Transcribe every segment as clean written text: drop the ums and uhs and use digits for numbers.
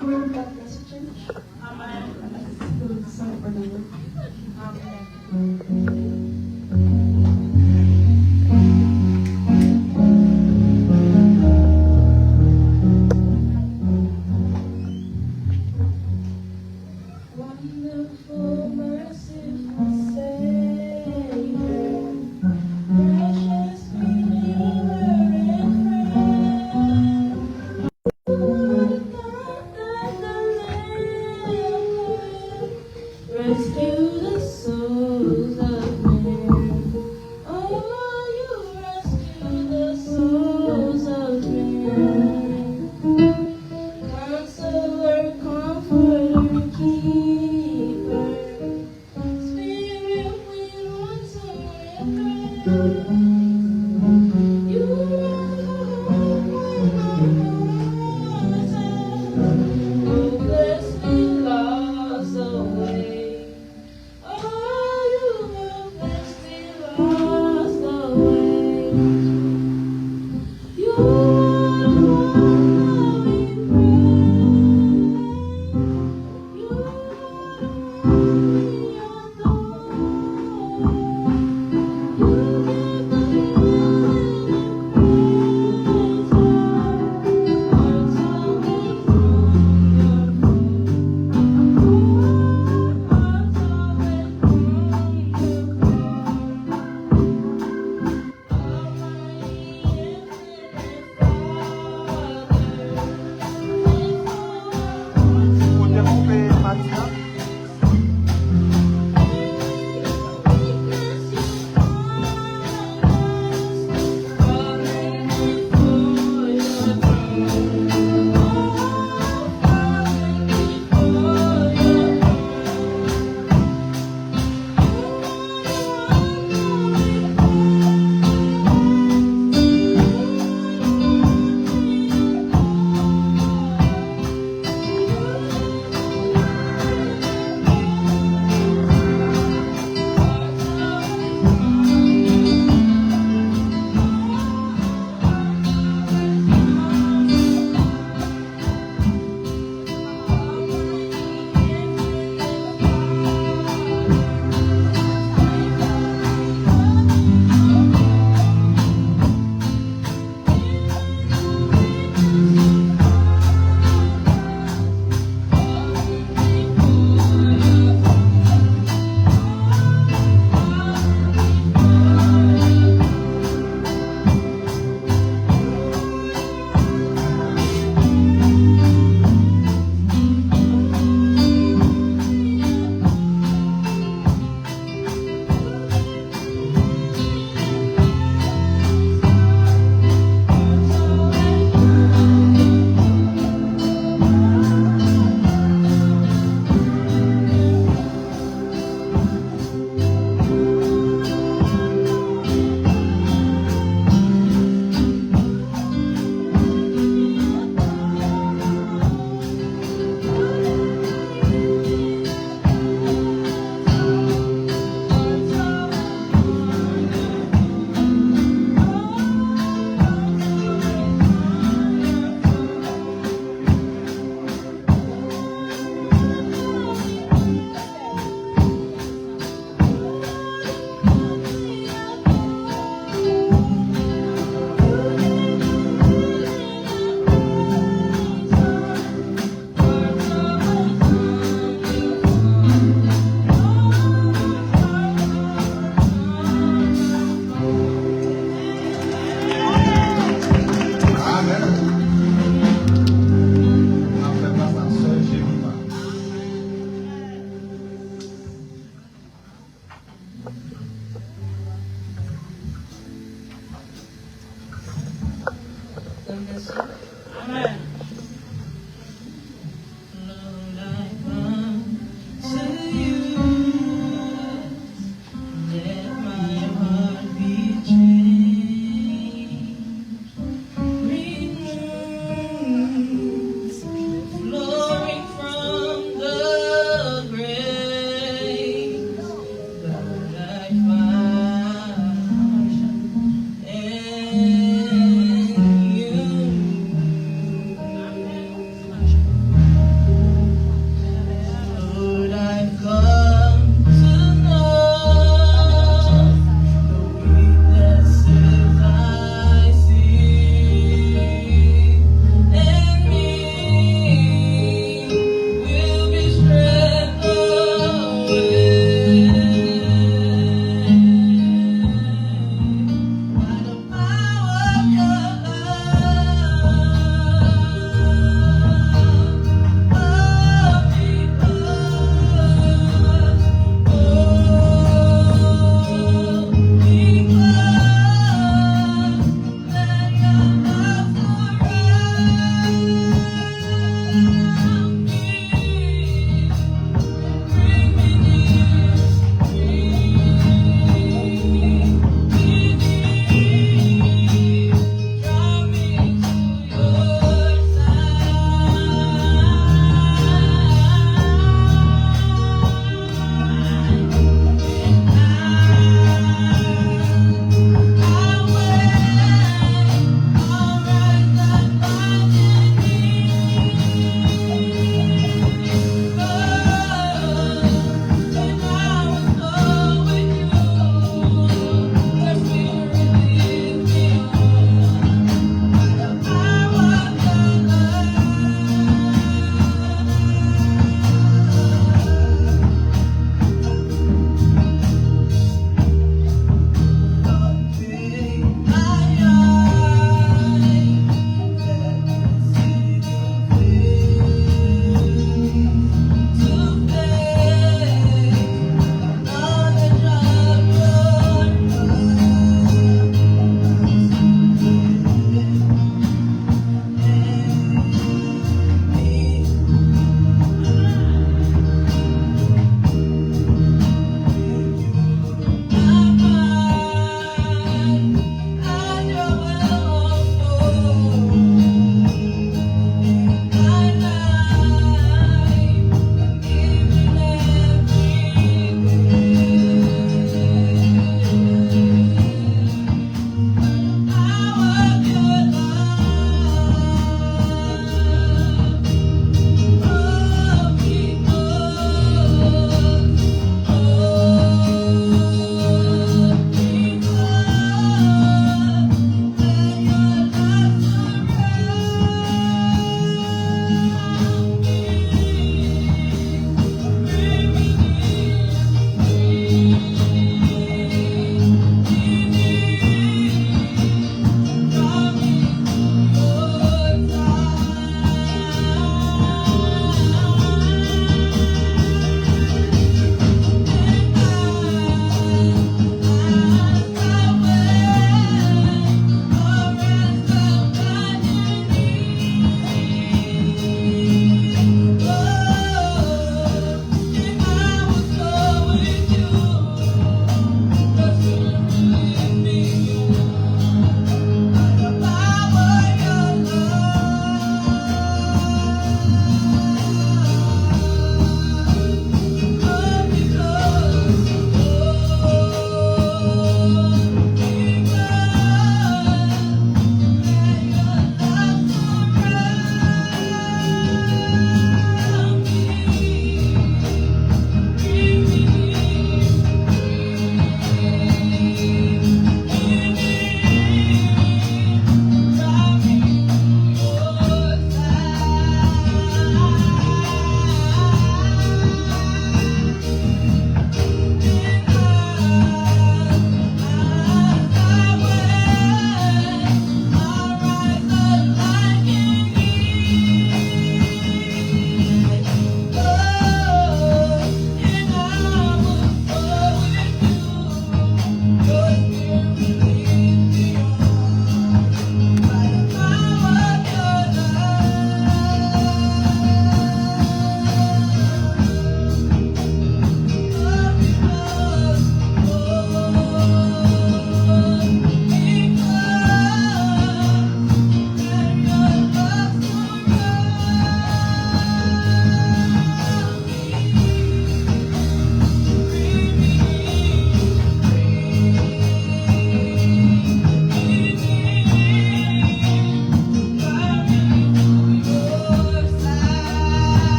God bless you, church. Sorry for the word. Wonderful, merciful Savior, precious Redeemer and friend, Lord God of the Lamb, rescue the souls of men.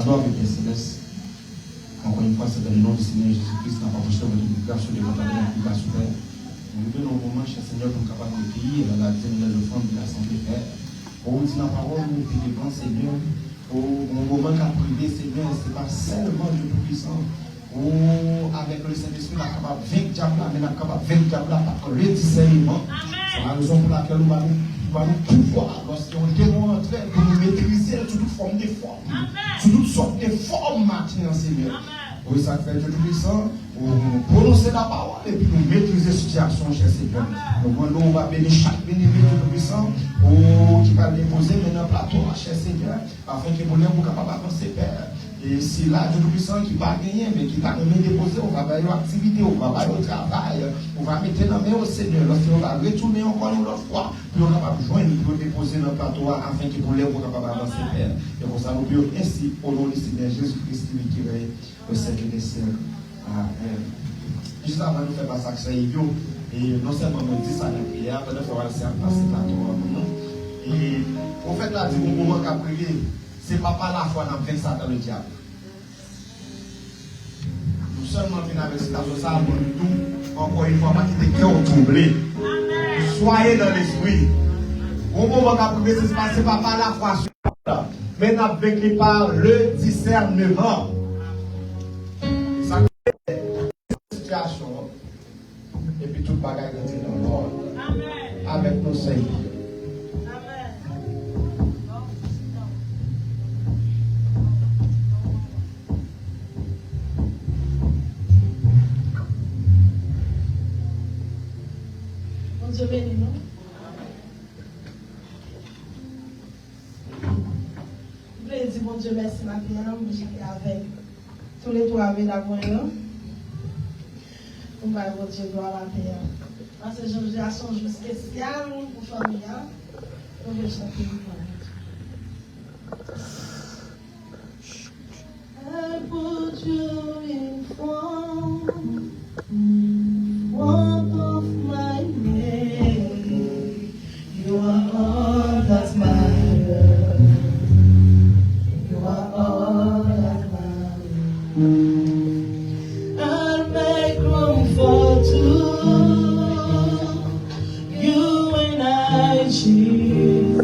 Alors, avec les célestes, encore une fois, c'est dans le nom du Seigneur Jésus-Christ, n'a pas besoin de votre grâce sur les votre application. Nous vivons un moment, cher Seigneur, pour nous capables de payer la dignité de femme de la santé, Père. Pour vous dire la parole, nous prions, Seigneur, pour un moment qu'à priver, Seigneur, ce n'est pas seulement Dieu tout-puissant. Avec le Saint-Esprit, nous sommes capables de vaincre le diable, mais nous sommes capables de vaincre le diable par le discernement. C'est la raison pour laquelle nous allons pouvoir, lorsqu'on démontre, pour nous maîtriser toute forme de forme, sous toutes sortes de formes maintenant, Seigneur. Oui, ça fait Dieu tout-puissant, pour prononcer la parole et puis nous maîtriser la situation, cher Seigneur. Donc, on va bénir chaque bénévole tout-puissant qui va déposer maintenant le plateau, cher Seigneur, afin que vous soyez capable d'avancer, Père. Et si là, Dieu tout-puissant qui va gagner, mais qui va même déposer, on va faire une activité, on va faire un travail, on va mettre la main au Seigneur. Lorsqu'on va retourner encore une autre fois, puis on va joindre pour déposer dans le plateau afin que vous soyez capable d'avancer, Père. Et pour ça, nous prions ainsi au nom du Seigneur Jésus-Christ qui règne au siècle des siècles. Amen. Juste avant de faire passer à ça, et non seulement nous disons ça dans la prière, mais nous faisons passer à plateau. Et au fait, là, du moment qu'a prié, c'est pas par la foi dans Satan le diable. Nous seulement venons avec cette ça pour nous, encore une fois, pas quitter cœur troublé. Soyez dans l'esprit. Au moment qu'a prié, c'est pas par la foi, mais avec par le discernement. Ça crée une situation, et puis tout le bagage est dans l'ordre. Avec nos Seigneurs. Dieu bénit nous. Je voulais dire, bon Dieu, merci maintenant. J'étais avec tous les trois avec la moyenne. On va bon Dieu, gloire à la paix. Parce que j'ai un son spécial pour la famille. On va chanter une fois. I put you in form. One of my name, you are all that matters. You are all that matters. I'll make room for two. You and I, Jesus.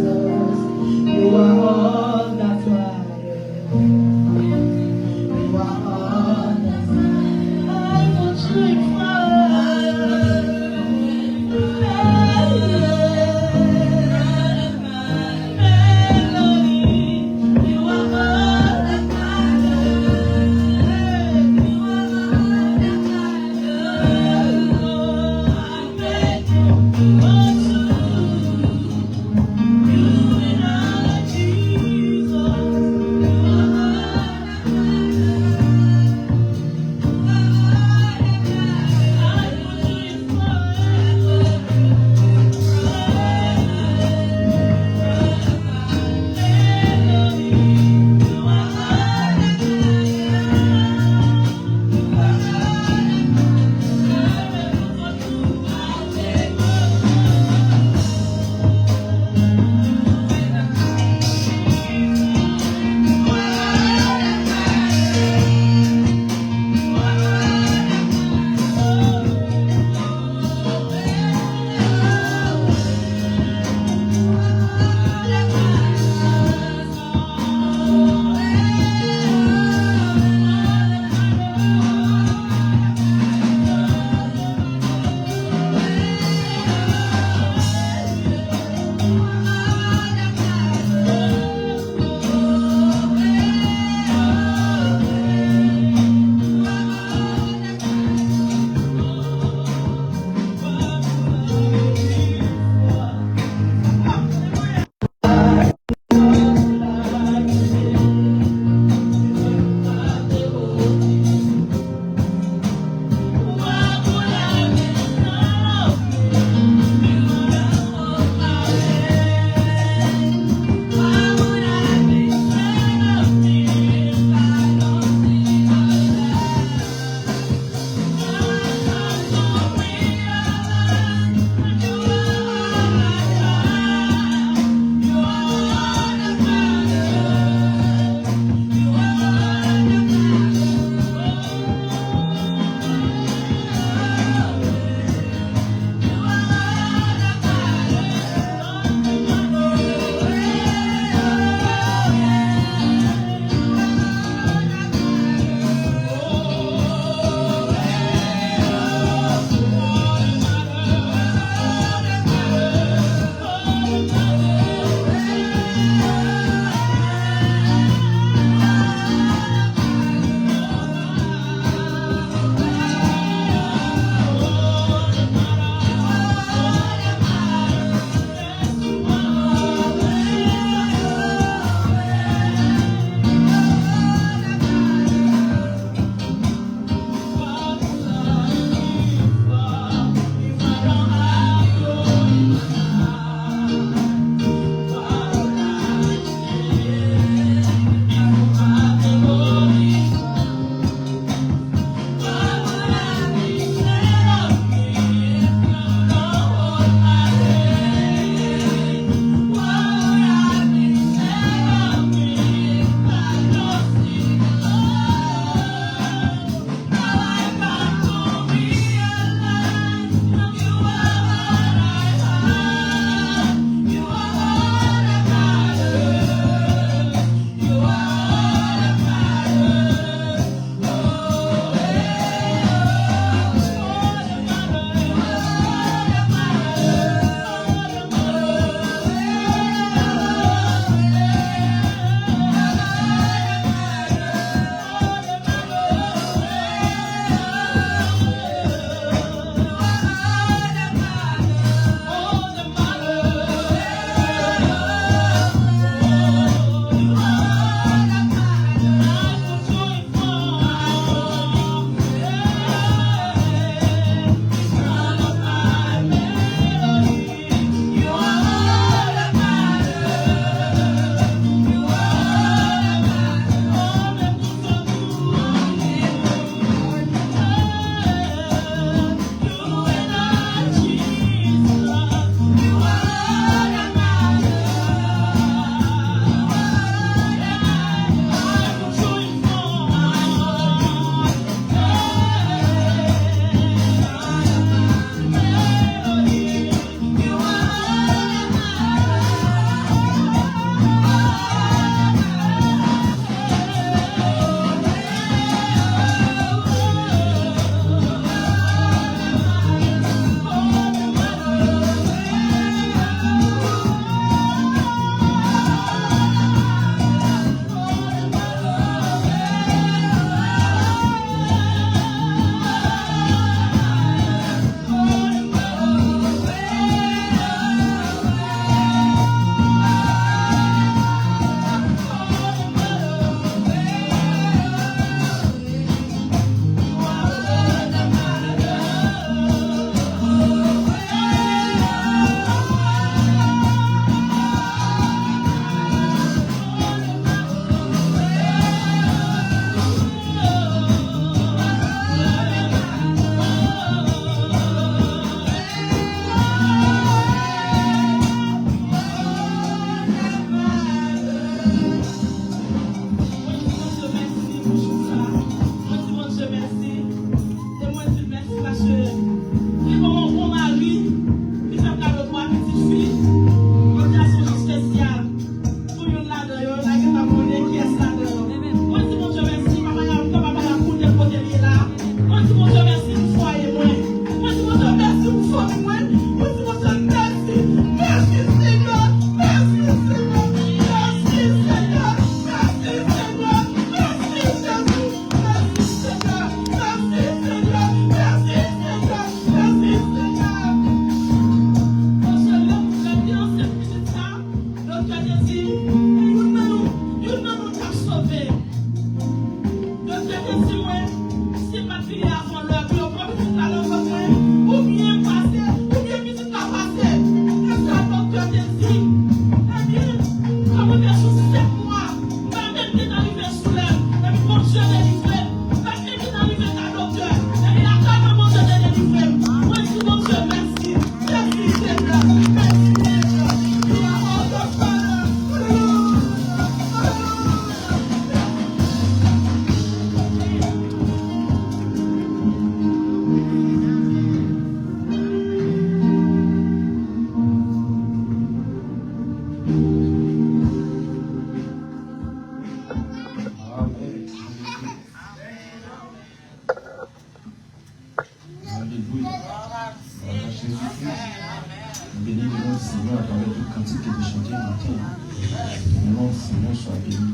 nom du Seigneur soit béni.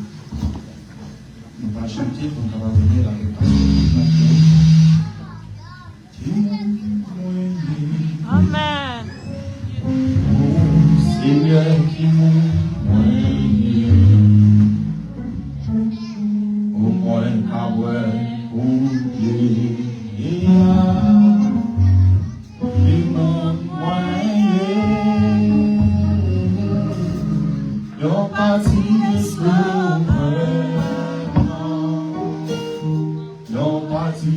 Nous allons chanter pour nous venir avec passion. Amen. Seigneur qui m'ouvre, au moins avoir oublié, qui m'ouvre, your party is over, your party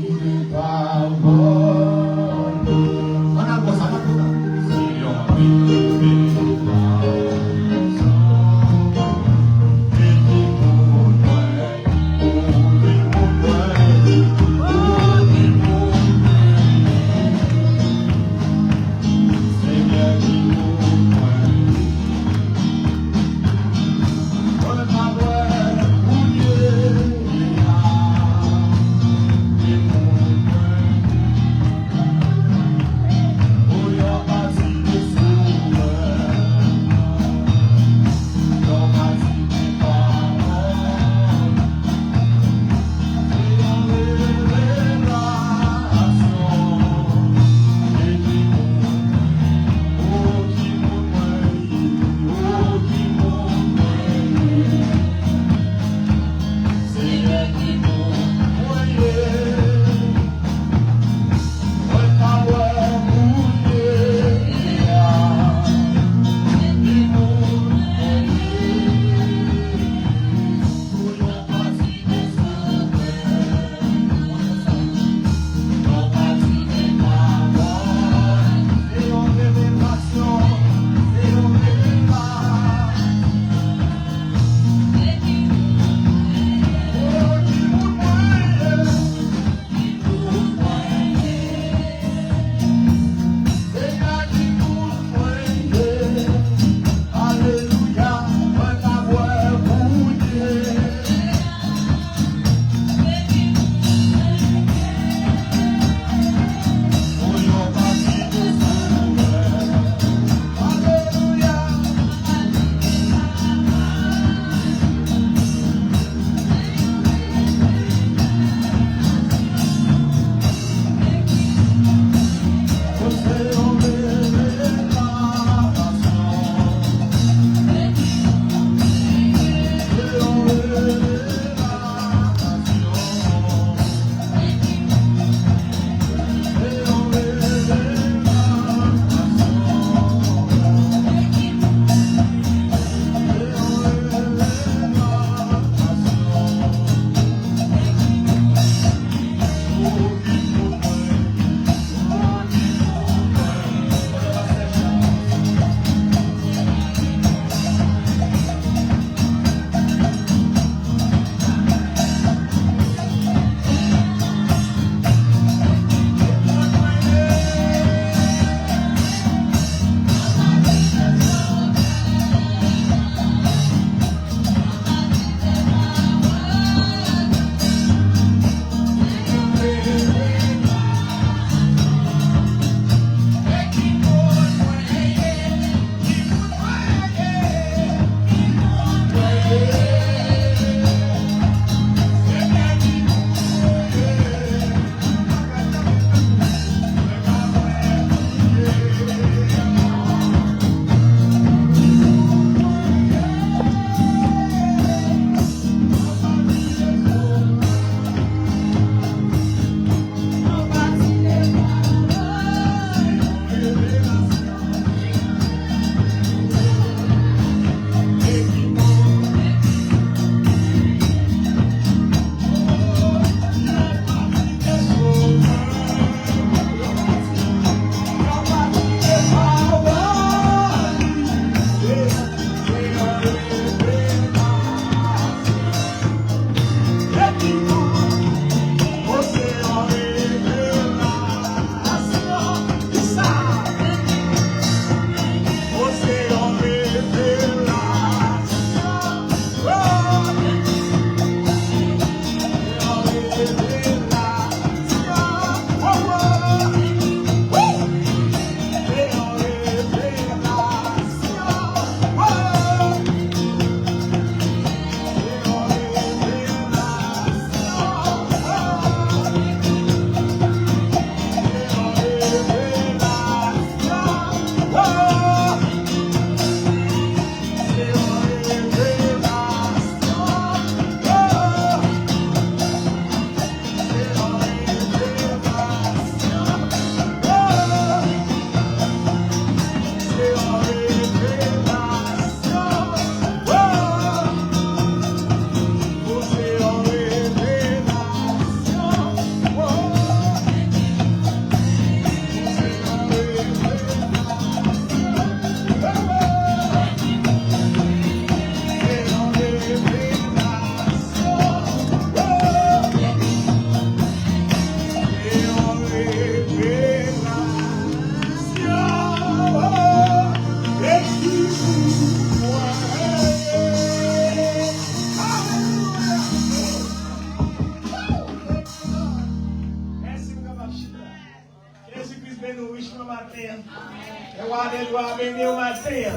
il doit amener au matin.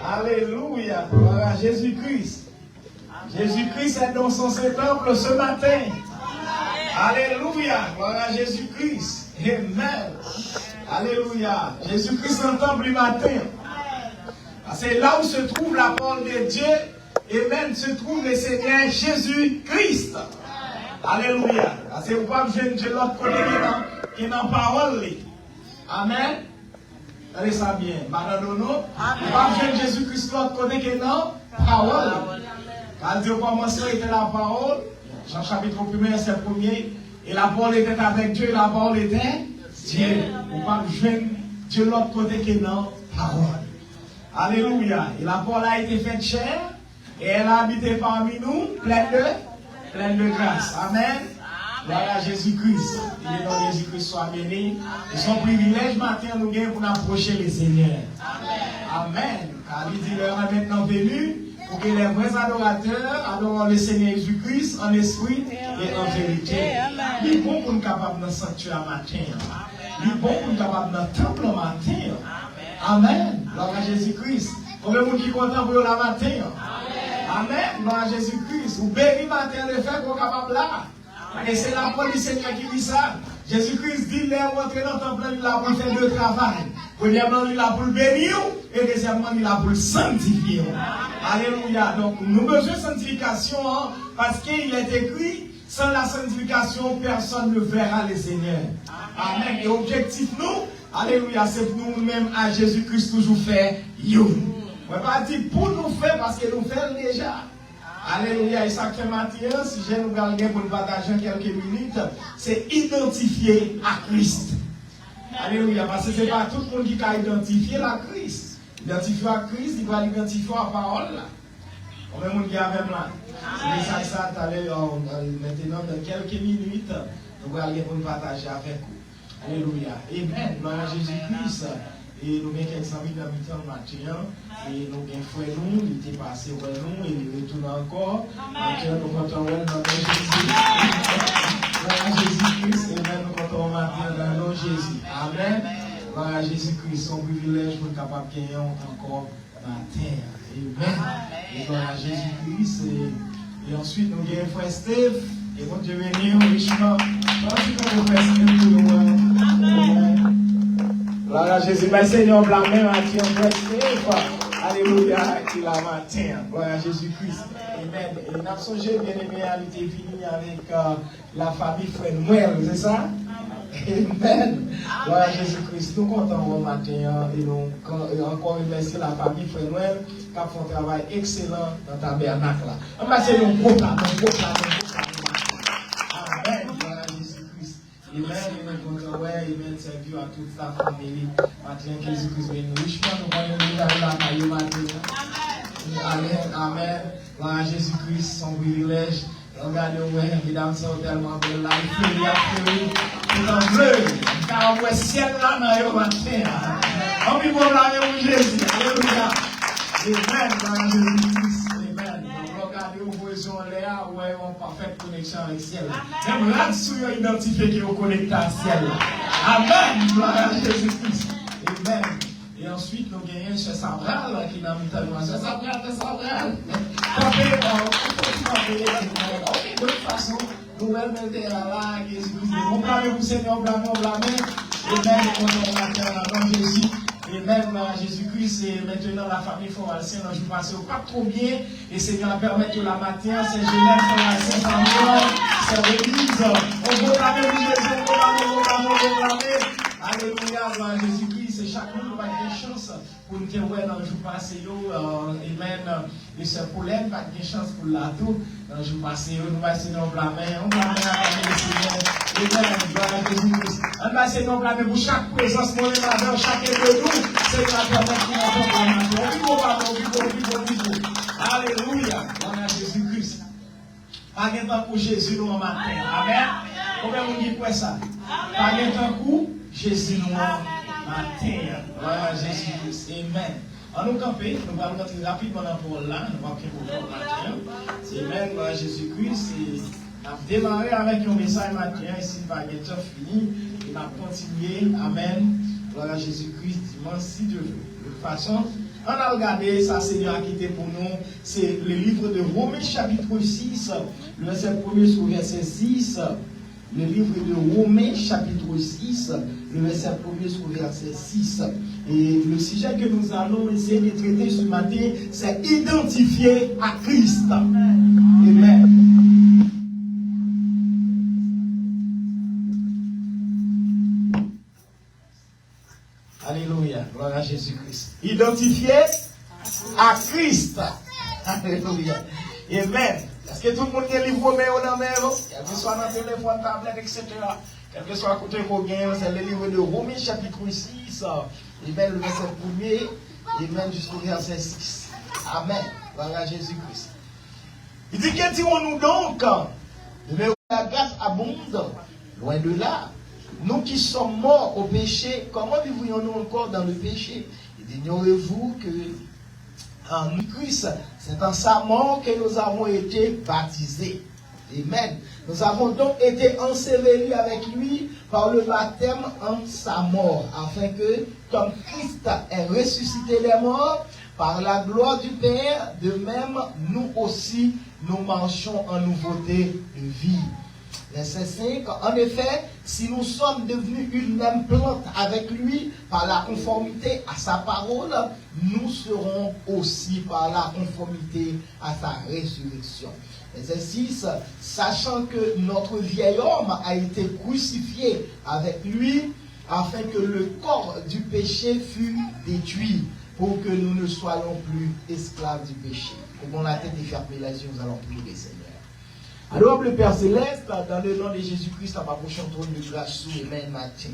Alléluia. Gloire à Jésus-Christ. Jésus-Christ est dans son temple ce matin. Alléluia. Gloire à Jésus-Christ. Amen. Alléluia. Jésus-Christ dans le temple du matin. C'est là où se trouve la parole de Dieu. Et même se trouve le Seigneur Jésus-Christ. Alléluia. C'est pourquoi je viens de l'autre côté qui est dans la parole. Amen. Allez ça bien. Madame Dono. Pourquoi je viens de Jésus-Christ de l'autre côté qui est dans la parole. Quand Dieu commençait, était la parole. Jean chapitre 1, verset 1er. Et la parole était avec Dieu et la parole était Dieu. Pourquoi je viens de Dieu de l'autre côté qui est dans la parole. Alléluia. Et la parole a été faite chair. Et elle a habité parmi nous, pleine de grâce. Amen. Gloire à Jésus-Christ. Il est dans Jésus-Christ soit béni. Et son privilège matin nous gagne pour approcher le Seigneur. Amen. Car il dit l'heure est maintenant venue pour que les vrais adorateurs adorent le Seigneur Jésus-Christ en esprit et en vérité. Il est bon pour nous capables dans le sanctuaire matin. Il est bon pour nous capables dans le temple matin. Amen. Gloire à Jésus-Christ. Combien de monde qui est content pour la matin? Amen. Gloire à Jésus-Christ. Vous béni matin le fait qu'on est capable là. Et c'est la parole du Seigneur qui dit ça. Jésus-Christ dit, il est rentré dans le temple, il a pour faire deux travail. Premièrement, il a pour le bénir, et deuxièmement, il a pour le sanctifier. Alléluia. Donc, nous avons besoin de sanctification, parce qu'il est écrit, sans la sanctification, personne ne verra le Seigneur. Amen. Et objectif, nous, alléluia, c'est pour nous-mêmes, à Jésus-Christ, toujours faire you. On ne va pas dire pour nous faire, parce que nous faisons déjà. Alléluia. Et ça fait matin, si j'ai nous gagné pour nous partager quelques minutes, c'est identifier à Christ. Alléluia. Parce que ce n'est pas tout le monde qui a identifié à Christ. Identifier à Christ, il va l'identifier à la parole. On va nous dire même là. C'est ça tout à l'heure, maintenant, dans quelques minutes, nous allons pour nous partager avec vous. Alléluia. Amen. Gloire à Jésus-Christ. Et nous avons quelques amis dans le matin. Et nous avons fait nous, il était passé pour nous, et il retourne encore. Maintenant, nous comptons dans le nom de Jésus. Gloire à Jésus-Christ. Et même nous comptons maintenant dans le nom de Jésus. Amen. Gloire à Jésus-Christ. Son privilège pour être capable de gagner encore la terre. Amen. Et gloire à Jésus-Christ. Et ensuite, nous avons frère Steve. Et bon Dieu béni, richement. Ensuite, nous avons frère Steve. Gloire à Jésus, mais Seigneur, blâmé, Mathieu, alléluia, qu'il a matin. Gloire à Jésus-Christ. Amen. Et nous avons songé, bien aimé, à l'été fini avec la famille Frère Noël, c'est ça? Amen. Gloire à Jésus-Christ. Nous comptons au matin et nous encore remercier la famille Frère Noël qui a fait un travail excellent dans le tabernacle. On va essayer de nous Amen. Gloire à Jésus-Christ. Amen. Amen. C'est Dieu à toute la famille. Matin, Jésus-Christ béni. Richement, nous voyons la caillou matin. Amen. Amen. Gloire à Jésus-Christ, son privilège. Regardez, mesdames, c'est tellement belle. Il y a tout en bleu. Car on voit ciel là dans le matin. On peut blâmer pour Jésus. Alléluia. Amen. Gloire à Jésus-Christ. Amen. Regardez, vous voyez sur l'air, où est en parfaite connexion avec le ciel. Même là-dessus, il y a identifié qui est connecté à ciel. Amen. Gloire à Jésus-Christ. Amen. Et ensuite, nous gagnons chez Sabral qui n'a pas de chez Sabral, c'est Sabral. De toute façon, nous allons mettre là, Jésus-Christ. On blâme vous, Seigneur, on blâme. Et même, on va Jésus. Et même Jésus-Christ, et maintenant la famille Foralcien, je vous passe pas trop bien. Et Seigneur, permettre la matin, c'est Genève, Foralcien, c'est l'église. On va blâmer Jésus, on va blâmer. Alléluia, gloire à Jésus-Christ. Et chacun nous va avoir une chance pour nous dire, ouais, dans le jour passé, amen. Et c'est pour l'aide, pas de chance pour la tout. Dans le jour passé, nous va essayer de nous blâmer. On blâme la famille du Seigneur. Amen, gloire à Jésus-Christ. On va essayer de nous blâmer pour chaque présence, mon émadeur, chacun de nous. C'est la permettre qu'il nous entende. Alléluia, gloire à Jésus-Christ. Pas de temps pour Jésus nous en matin. Amen. Combien de monde dit quoi ça? Pas de temps pour Jésus nous matin. Gloire à Jésus-Christ. Amen. On nous camper, nous allons rentrer rapidement dans le pôle là. Nous allons pour matin. Amen. Gloire à Jésus-Christ. On a démarré avec un message matin. Ici, pas de temps fini. On a continué. Amen. Gloire à Jésus-Christ, dimanche, si Dieu veut. De toute façon, on a regardé ça, Seigneur a quitté pour nous. C'est le livre de Romains, chapitre 6, le verset 1er jusqu'au verset 6. Le livre de Romains, chapitre 6, le verset 1er jusqu'au verset 6. Et le sujet que nous allons essayer de traiter ce matin, c'est identifier à Christ. Amen. Alléluia. Gloire à Jésus-Christ. Identifier à Christ. Alléluia. Amen. Est-ce que tout le monde a le livre Romain dans la main? Quel que soit dans le téléphone, tablette, etc. Quel que soit à côté de vos gains, c'est le livre de Romains, chapitre 6. Amen. Le verset 1er. Amen. Jusqu'au verset 6. Amen. Gloire à Jésus-Christ. Il dit que dirons-nous donc? Mais la grâce abonde. Loin de là. Nous qui sommes morts au péché, comment vivrions-nous encore dans le péché? Ignorez-vous que en Christ, c'est en sa mort que nous avons été baptisés. Amen. Nous avons donc été ensevelis avec lui par le baptême en sa mort, afin que, comme Christ est ressuscité des morts, par la gloire du Père, de même, nous aussi, nous marchons en nouveauté de vie. Verset 5, en effet, si nous sommes devenus une même plante avec lui par la conformité à sa parole, nous serons aussi par la conformité à sa résurrection. Verset 6, sachant que notre vieil homme a été crucifié avec lui, afin que le corps du péché fût détruit, pour que nous ne soyons plus esclaves du péché. Comment la tête est fermée les yeux, nous allons prier, Seigneur. Alors, le Père Céleste, dans le nom de Jésus-Christ, à ma prochaine trône de grâce sous les mains matin.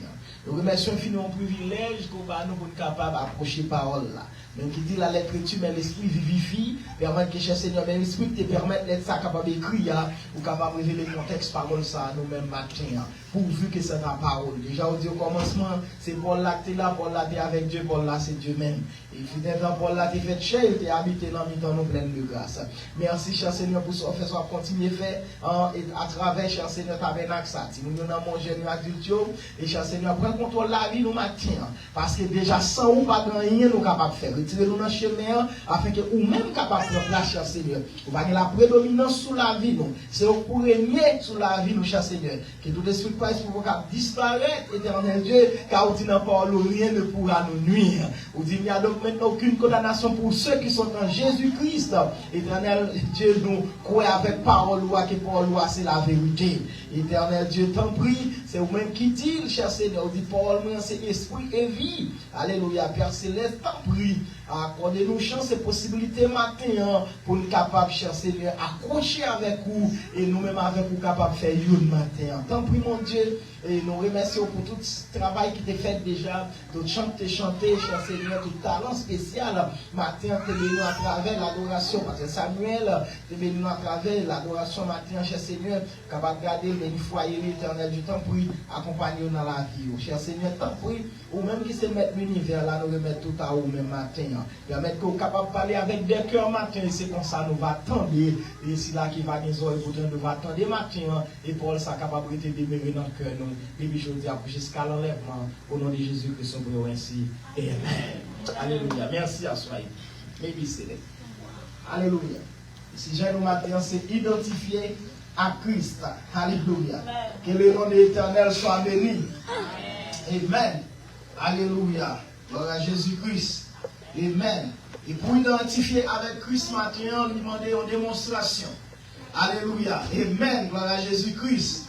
Nous remercions infiniment le privilège qu'on va nous être capable d'approcher parole là. Même qui dit la lettre tu mais l'esprit vivifie, permet que cher Seigneur, mais l'esprit te permet d'être ça capable d'écrire, ou capable de révéler le contexte parole ça nous-mêmes matin. Pourvu que c'est ta parole. Déjà, on dit au commencement, c'est Paul là que tu es là, Paul là tu es avec Dieu, Paul là c'est Dieu même. Et finalement, Paul là tu es fait chair, tu es habité dans le nous plein de grâce. Merci, cher Seigneur, pour ce que tu as continué à faire à travers, cher Seigneur, tabernacle ça. Si nous avons mangé nous adultes, et cher Seigneur, prends contrôle de la vie nous matin. Parce que déjà, sans ou pas de rien, nous capables de faire. Retirez-nous dans le chemin, afin que nous même capables de prendre la cher Seigneur. Vous avez la prédominance sur la vie, nous. C'est au pour régner sur la vie, nous, cher Seigneur. Que tout esprit Christ pour disparaître, éternel Dieu, car on dit dans parole, rien ne pourra nous nuire. On dit, il n'y a donc maintenant aucune condamnation pour ceux qui sont en Jésus-Christ. Éternel Dieu, nous croyons avec parole, que parole, c'est la vérité. Éternel Dieu, t'en prie, c'est vous-même qui dit, cher Seigneur, on dit, parole, c'est esprit et vie. Alléluia, Père Céleste, t'en prie. Accordez-nous chance et possibilité matin pour nous capables, cher Seigneur, accrocher avec vous et nous-mêmes avec vous capables de faire une matin. Tant pis, mon Dieu, et nous remercions pour tout ce travail qui t'est fait déjà, tout chant que tu chanté, cher Seigneur, tout talent spécial. Matin, tu es venu à travers l'adoration, Pasteur Samuel, tu es venu à travers l'adoration matin, cher Seigneur, capable de garder le foyer l'éternel du temps pour accompagner dans la vie. Cher Seigneur, tant pis, ou même qui se met l'univers là, nous remettre tout à vous même matin. Permettre que vous capable de parler avec des cœurs matin, c'est comme ça nous va attendre. Et c'est là qui va nous va attendre matin. Et Paul, ça capable de demeurer dans le cœur. Et puis je dis jusqu'à l'enlèvement, au nom de Jésus-Christ, nous ainsi. Amen. Alléluia. Merci à soi. Maybe c'est Alléluia. Si j'ai nous matin, c'est identifié à Christ. Alléluia. Que le nom de l'Éternel soit béni. Amen. Alléluia. Gloire à Jésus-Christ. Amen. Et pour identifier avec Christ matin, on lui demandait une démonstration. Alléluia. Amen. Gloire à Jésus-Christ.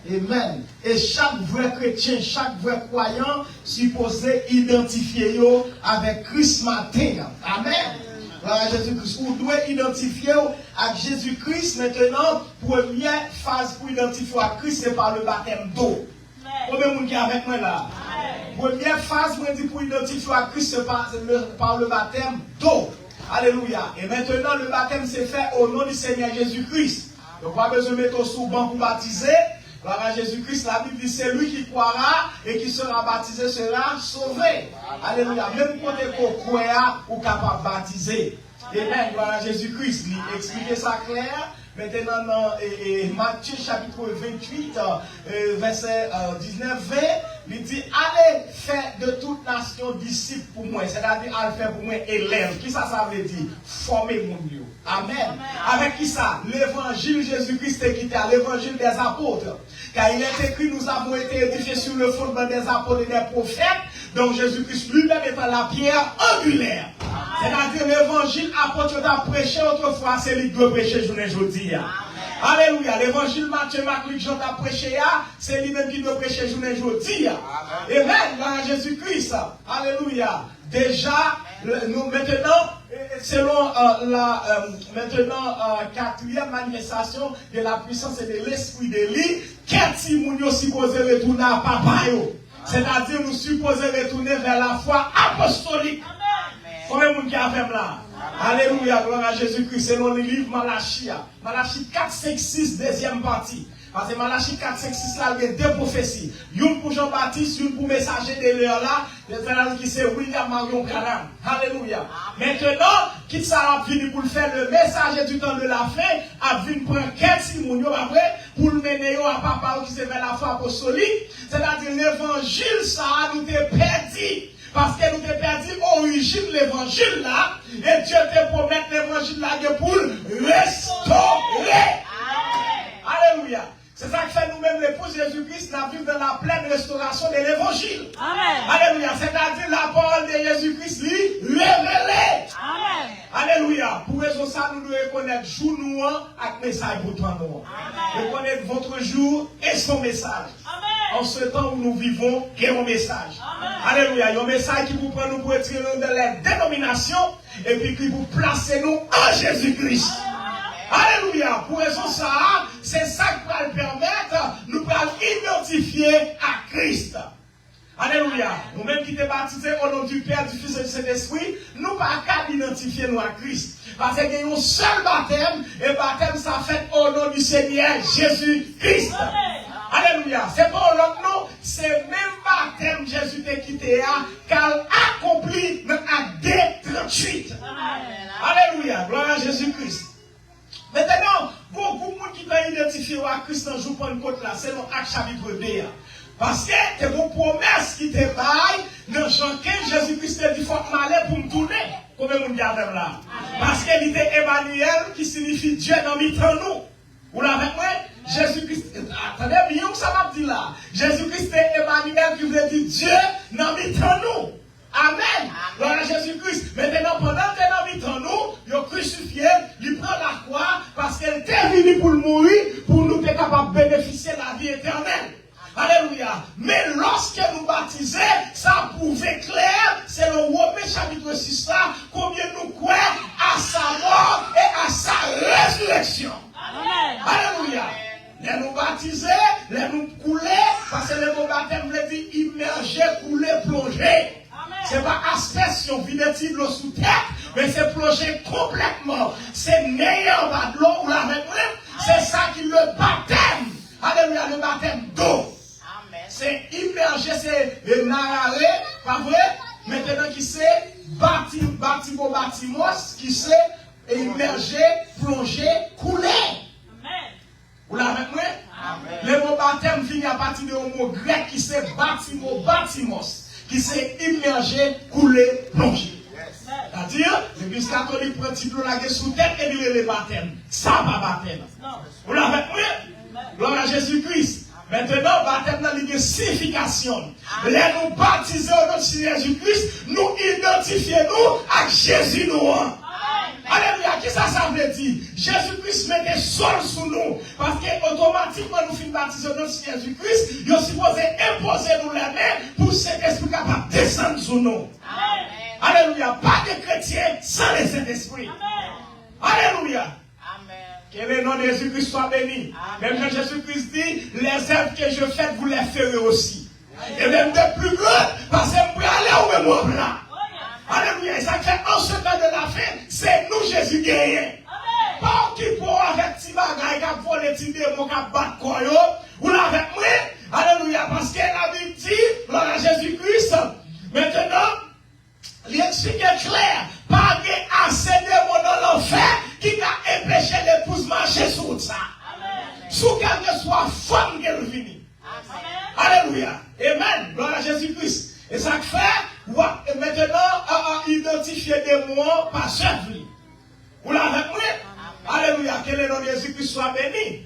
Amen. Et chaque vrai chrétien, chaque vrai croyant, supposé identifier avec Christ matin. Amen. Gloire à Jésus-Christ. Vous devez identifier avec Jésus-Christ maintenant. Première phase pour identifier à Christ, c'est par le baptême d'eau. Combien de monde qui est avec moi là? Première phase, pour identifier à Christ, c'est par le baptême d'eau. Alléluia. Et maintenant, le baptême s'est fait au nom du Seigneur Jésus-Christ. Donc, pas besoin de mettre sous banc pour baptiser. Gloire à Jésus-Christ, la Bible dit c'est lui qui croira et qui sera baptisé sera sauvé. Alléluia. Même quand on croit ou capable de baptiser. Amen. Gloire à Jésus-Christ. Expliquez ça clair. Maintenant dans Matthieu chapitre 28, verset 19-20, il dit, allez faire de toute nation disciples pour moi, c'est-à-dire allez faire pour moi élèves. Qui ça veut dire? Former mon Dieu. Amen. Avec qui ça? L'évangile Jésus-Christ est quitté à l'évangile des apôtres. Car il est écrit, nous avons été édifiés sur le fondement des apôtres et des prophètes. Donc Jésus-Christ lui-même étant la pierre angulaire. C'est-à-dire l'évangile apôtre a prêché autrefois, c'est lui qui doit prêcher aujourd'hui. Alléluia. L'évangile Matthieu, Marc, Luc, Jean a prêché, c'est lui-même qui doit prêcher aujourd'hui. Amen. Dans Jésus-Christ. Alléluia. Déjà, nous maintenant, selon quatrième manifestation de la puissance et de l'esprit de lui, qu'est-ce que nous supposons retourner à papa? C'est-à-dire nous supposons retourner vers la foi apostolique. Combien de monde qui a fait là? Alléluia, gloire à Jésus-Christ. Selon le livre Malachie. Malachie 4, 5, 6, deuxième partie. Parce que Malachie 4, 5, 6 là, il y a deux prophéties. Une pour Jean-Baptiste, une pour messager de l'heure là. Qui c'est William Marion Branham. Alléluia. Maintenant, qui ça a fini pour le faire, le messager du temps de la fin, a venu prendre 15 mounions après, pour le mener à papa qui s'est vers la foi apostolique. C'est-à-dire l'évangile, ça a nous perdu. Parce que nous avons perdu l'origine de l'évangile là, et Dieu te promet l'évangile là pour restaurer. Alléluia. C'est ça qui fait nous-mêmes l'épouse Jésus-Christ, nous vivons dans la pleine restauration de l'évangile. Alléluia. C'est-à-dire la parole de Jésus-Christ, lui, révélée. Alléluia. Pour raison ça, nous devons reconnaître jour nous avec message pour toi nous. Reconnaître votre jour et son message. En ce temps où nous vivons, il y a un message. Alléluia. Il y a un message qui vous prend nous pour être dans les dénominations et puis qui vous place nous en Jésus-Christ. Alléluia. Pour raison ça, c'est ça qui va le permettre, nous pouvons identifier à Christ. Alléluia. Nous-mêmes qui sommes baptisés au nom du Père, du Fils et du Saint-Esprit, nous ne pouvons pas identifier nous à Christ. Parce qu'il y a un seul baptême, et le baptême ça fait au nom du Seigneur Jésus-Christ. Alléluia. C'est pas l'autre nom, c'est même baptême Jésus t'a quitté car accompli dans Acte 38. Alléluia. Gloire à Jésus-Christ. Maintenant, beaucoup de monde qui t'a identifié à Christ en jour Pentecôte là, c'est dans Acte chapitre 2. Parce que c'est vos promesses qui te baillent, dans Jean 15, Jésus-Christ t'a dit faut m'aller pour me tourner. Combien de monde garde là? Parce qu'il était Emmanuel qui signifie Dieu dans mi-temps nous. Vous l'avez moi? Jésus-Christ, attendez bien où ça m'a dit là. Jésus-Christ est Emmanuel qui voulait dire Dieu dans mi-temps nous. Amen. Gloire à Jésus-Christ. Maintenant, pendant que dans mi-temps nous, il a crucifié, il prend la croix parce qu'elle était venue pour mourir, pour nous être capables de bénéficier de la vie éternelle. Alléluia. Mais lorsque nous baptisons, ça prouvait clair, c'est le Romains chapitre 6 là, combien nous croyons à sa mort et à sa résurrection. Amen. Alléluia. Les nous baptiser, les nous couler, parce que le mot baptême veut dire immerger, couler, plonger. C'est pas aspersion, vider l'eau sous terre, mais c'est plonger complètement. C'est meilleur bas de l'eau ou la même. C'est ça qui est le baptême. Alléluia, le baptême d'eau. C'est immerger, c'est narrer, pas vrai? Maintenant qui c'est bâtiment, qui c'est immerger, plonger, couler. Vous l'avez compris? Le mot baptême finit à partir du mot grec qui c'est bâtimos, qui c'est immerger, couler, plonger. C'est-à-dire, l'église catholique prend un petit peu la gueule sous tête et dit le baptême. Ça va baptême. Vous l'avez compris? Gloire à Jésus-Christ. Maintenant, baptême dans une signification. Les nous baptiser au nom de Jésus-Christ, nous identifions-nous à Jésus nous. Alléluia, qui ça veut dire? Jésus-Christ met des sols sous nous. Parce qu'automatiquement, nous finissons baptiser au nom de Jésus-Christ, il est supposé imposer nous les mains pour cet esprit capable de descendre sous nous. Alléluia, pas de chrétiens sans les Saint-Esprit. Alléluia. Que le nom de Jésus-Christ soit béni. Même quand Jésus-Christ dit, les œuvres que je fais, vous les ferez aussi. Et même de plus grandes, parce que vous pouvez aller où même là. Alléluia. Ça fait en ce temps de la fin, c'est nous Jésus gagné. Pas qui pour avec Tibagaï, qui pour les petits démons, qui battent Koyo, ou avec moi. Alléluia. Parce que la Bible dit, gloire à Jésus-Christ, maintenant, il explique clair, pas assez de démons dans l'enfer qui a empêché l'épouse marcher sur que soit femme qu'elle finit. Alléluia. Amen. Gloire à Jésus-Christ. Et ça fait, maintenant, identifier des mots par chef. Vous l'avez compris? Alléluia. Que le nom de Jésus-Christ soit béni.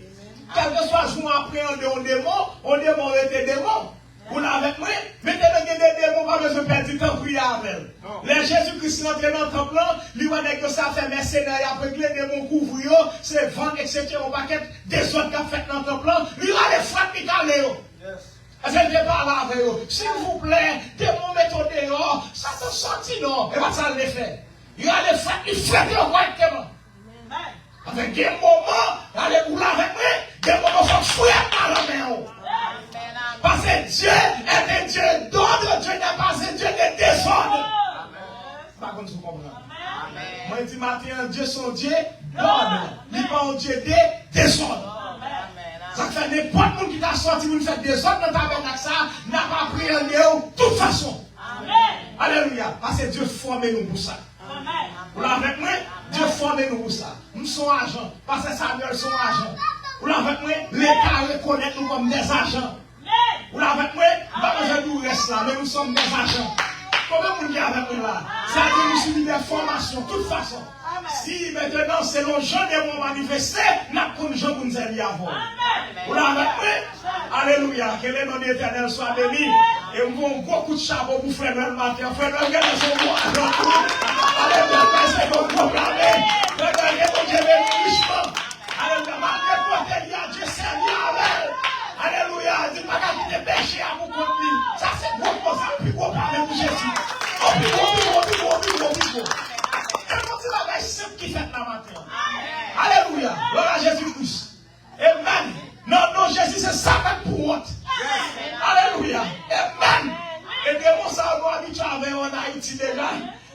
Quel que soit jour appréhender un démon était démon. Vous l'avez compris? Maintenant, il y a des démons, pas besoin de perdre du temps pour y aller. Les Jésus-Christ rentre dans le temple, lui, on a que ça fait mercenaires, après que les démons couvrent, c'est vendre, etc. On va mettre des autres qui ont fait dans le temple, lui, on a les frappes qui calent. Je ne vais pas là avec eux. S'il vous plaît, démons mettez dehors, ça te sortit non. Et pas ça le fait. Il y a les frappes qui frappent correctement. Avec des moments, allez vous là avec moi, des moments sont fouillés par la main. Parce que Dieu est un Dieu d'ordre, Dieu n'est pas un Dieu de désordre. Par contre, vous comprenez. Moi, je dis matin, Dieu son Dieu d'ordre. Il n'est pas un Dieu de désordre. Ça fait n'importe qui qui t'a sorti pour faire désordre dans ta tabernacle, ça n'a pas pris un de toute façon. Alléluia. Parce que Dieu forme nous pour ça. Vous l'avez avec moi? Dieu forme nous pour ça. Nous sommes agents. Parce que Samuel sont agents. Vous l'avez avec moi? L'État reconnaît nous comme des agents. Vous l'avez avec moi? Pas besoin de nous rester là, mais nous sommes des agents. Comment vous le dites avec nous là? Ça veut dire que nous suivons des formations, de toute façon. Si maintenant c'est le genre de mots manifestés, nous avons gens pour nous aider à voir. Vous l'avez avec moi? Alléluia. Que le nom de l'Éternel soit béni. Et nous avons beaucoup de chapeau pour frère le matin. Frère le gars, nous sommes bons. Alléluia. C'est bon proclamer. Frère le gars, nous avons richement. Alléluia. Malgré toi, Dieu servi avec. Alléluia. Dis pas qu'il est péché à vous contenir. Ça, c'est bon pour ça. Puis, on parle pour Jésus. C'est ce qui fait la matin. Alléluia. Gloire à Jésus-Christ. Amen. Non, Jésus, c'est ça pour moi. Alléluia. Amen. Et des mots, ça, nous habitués avec en Haïti déjà.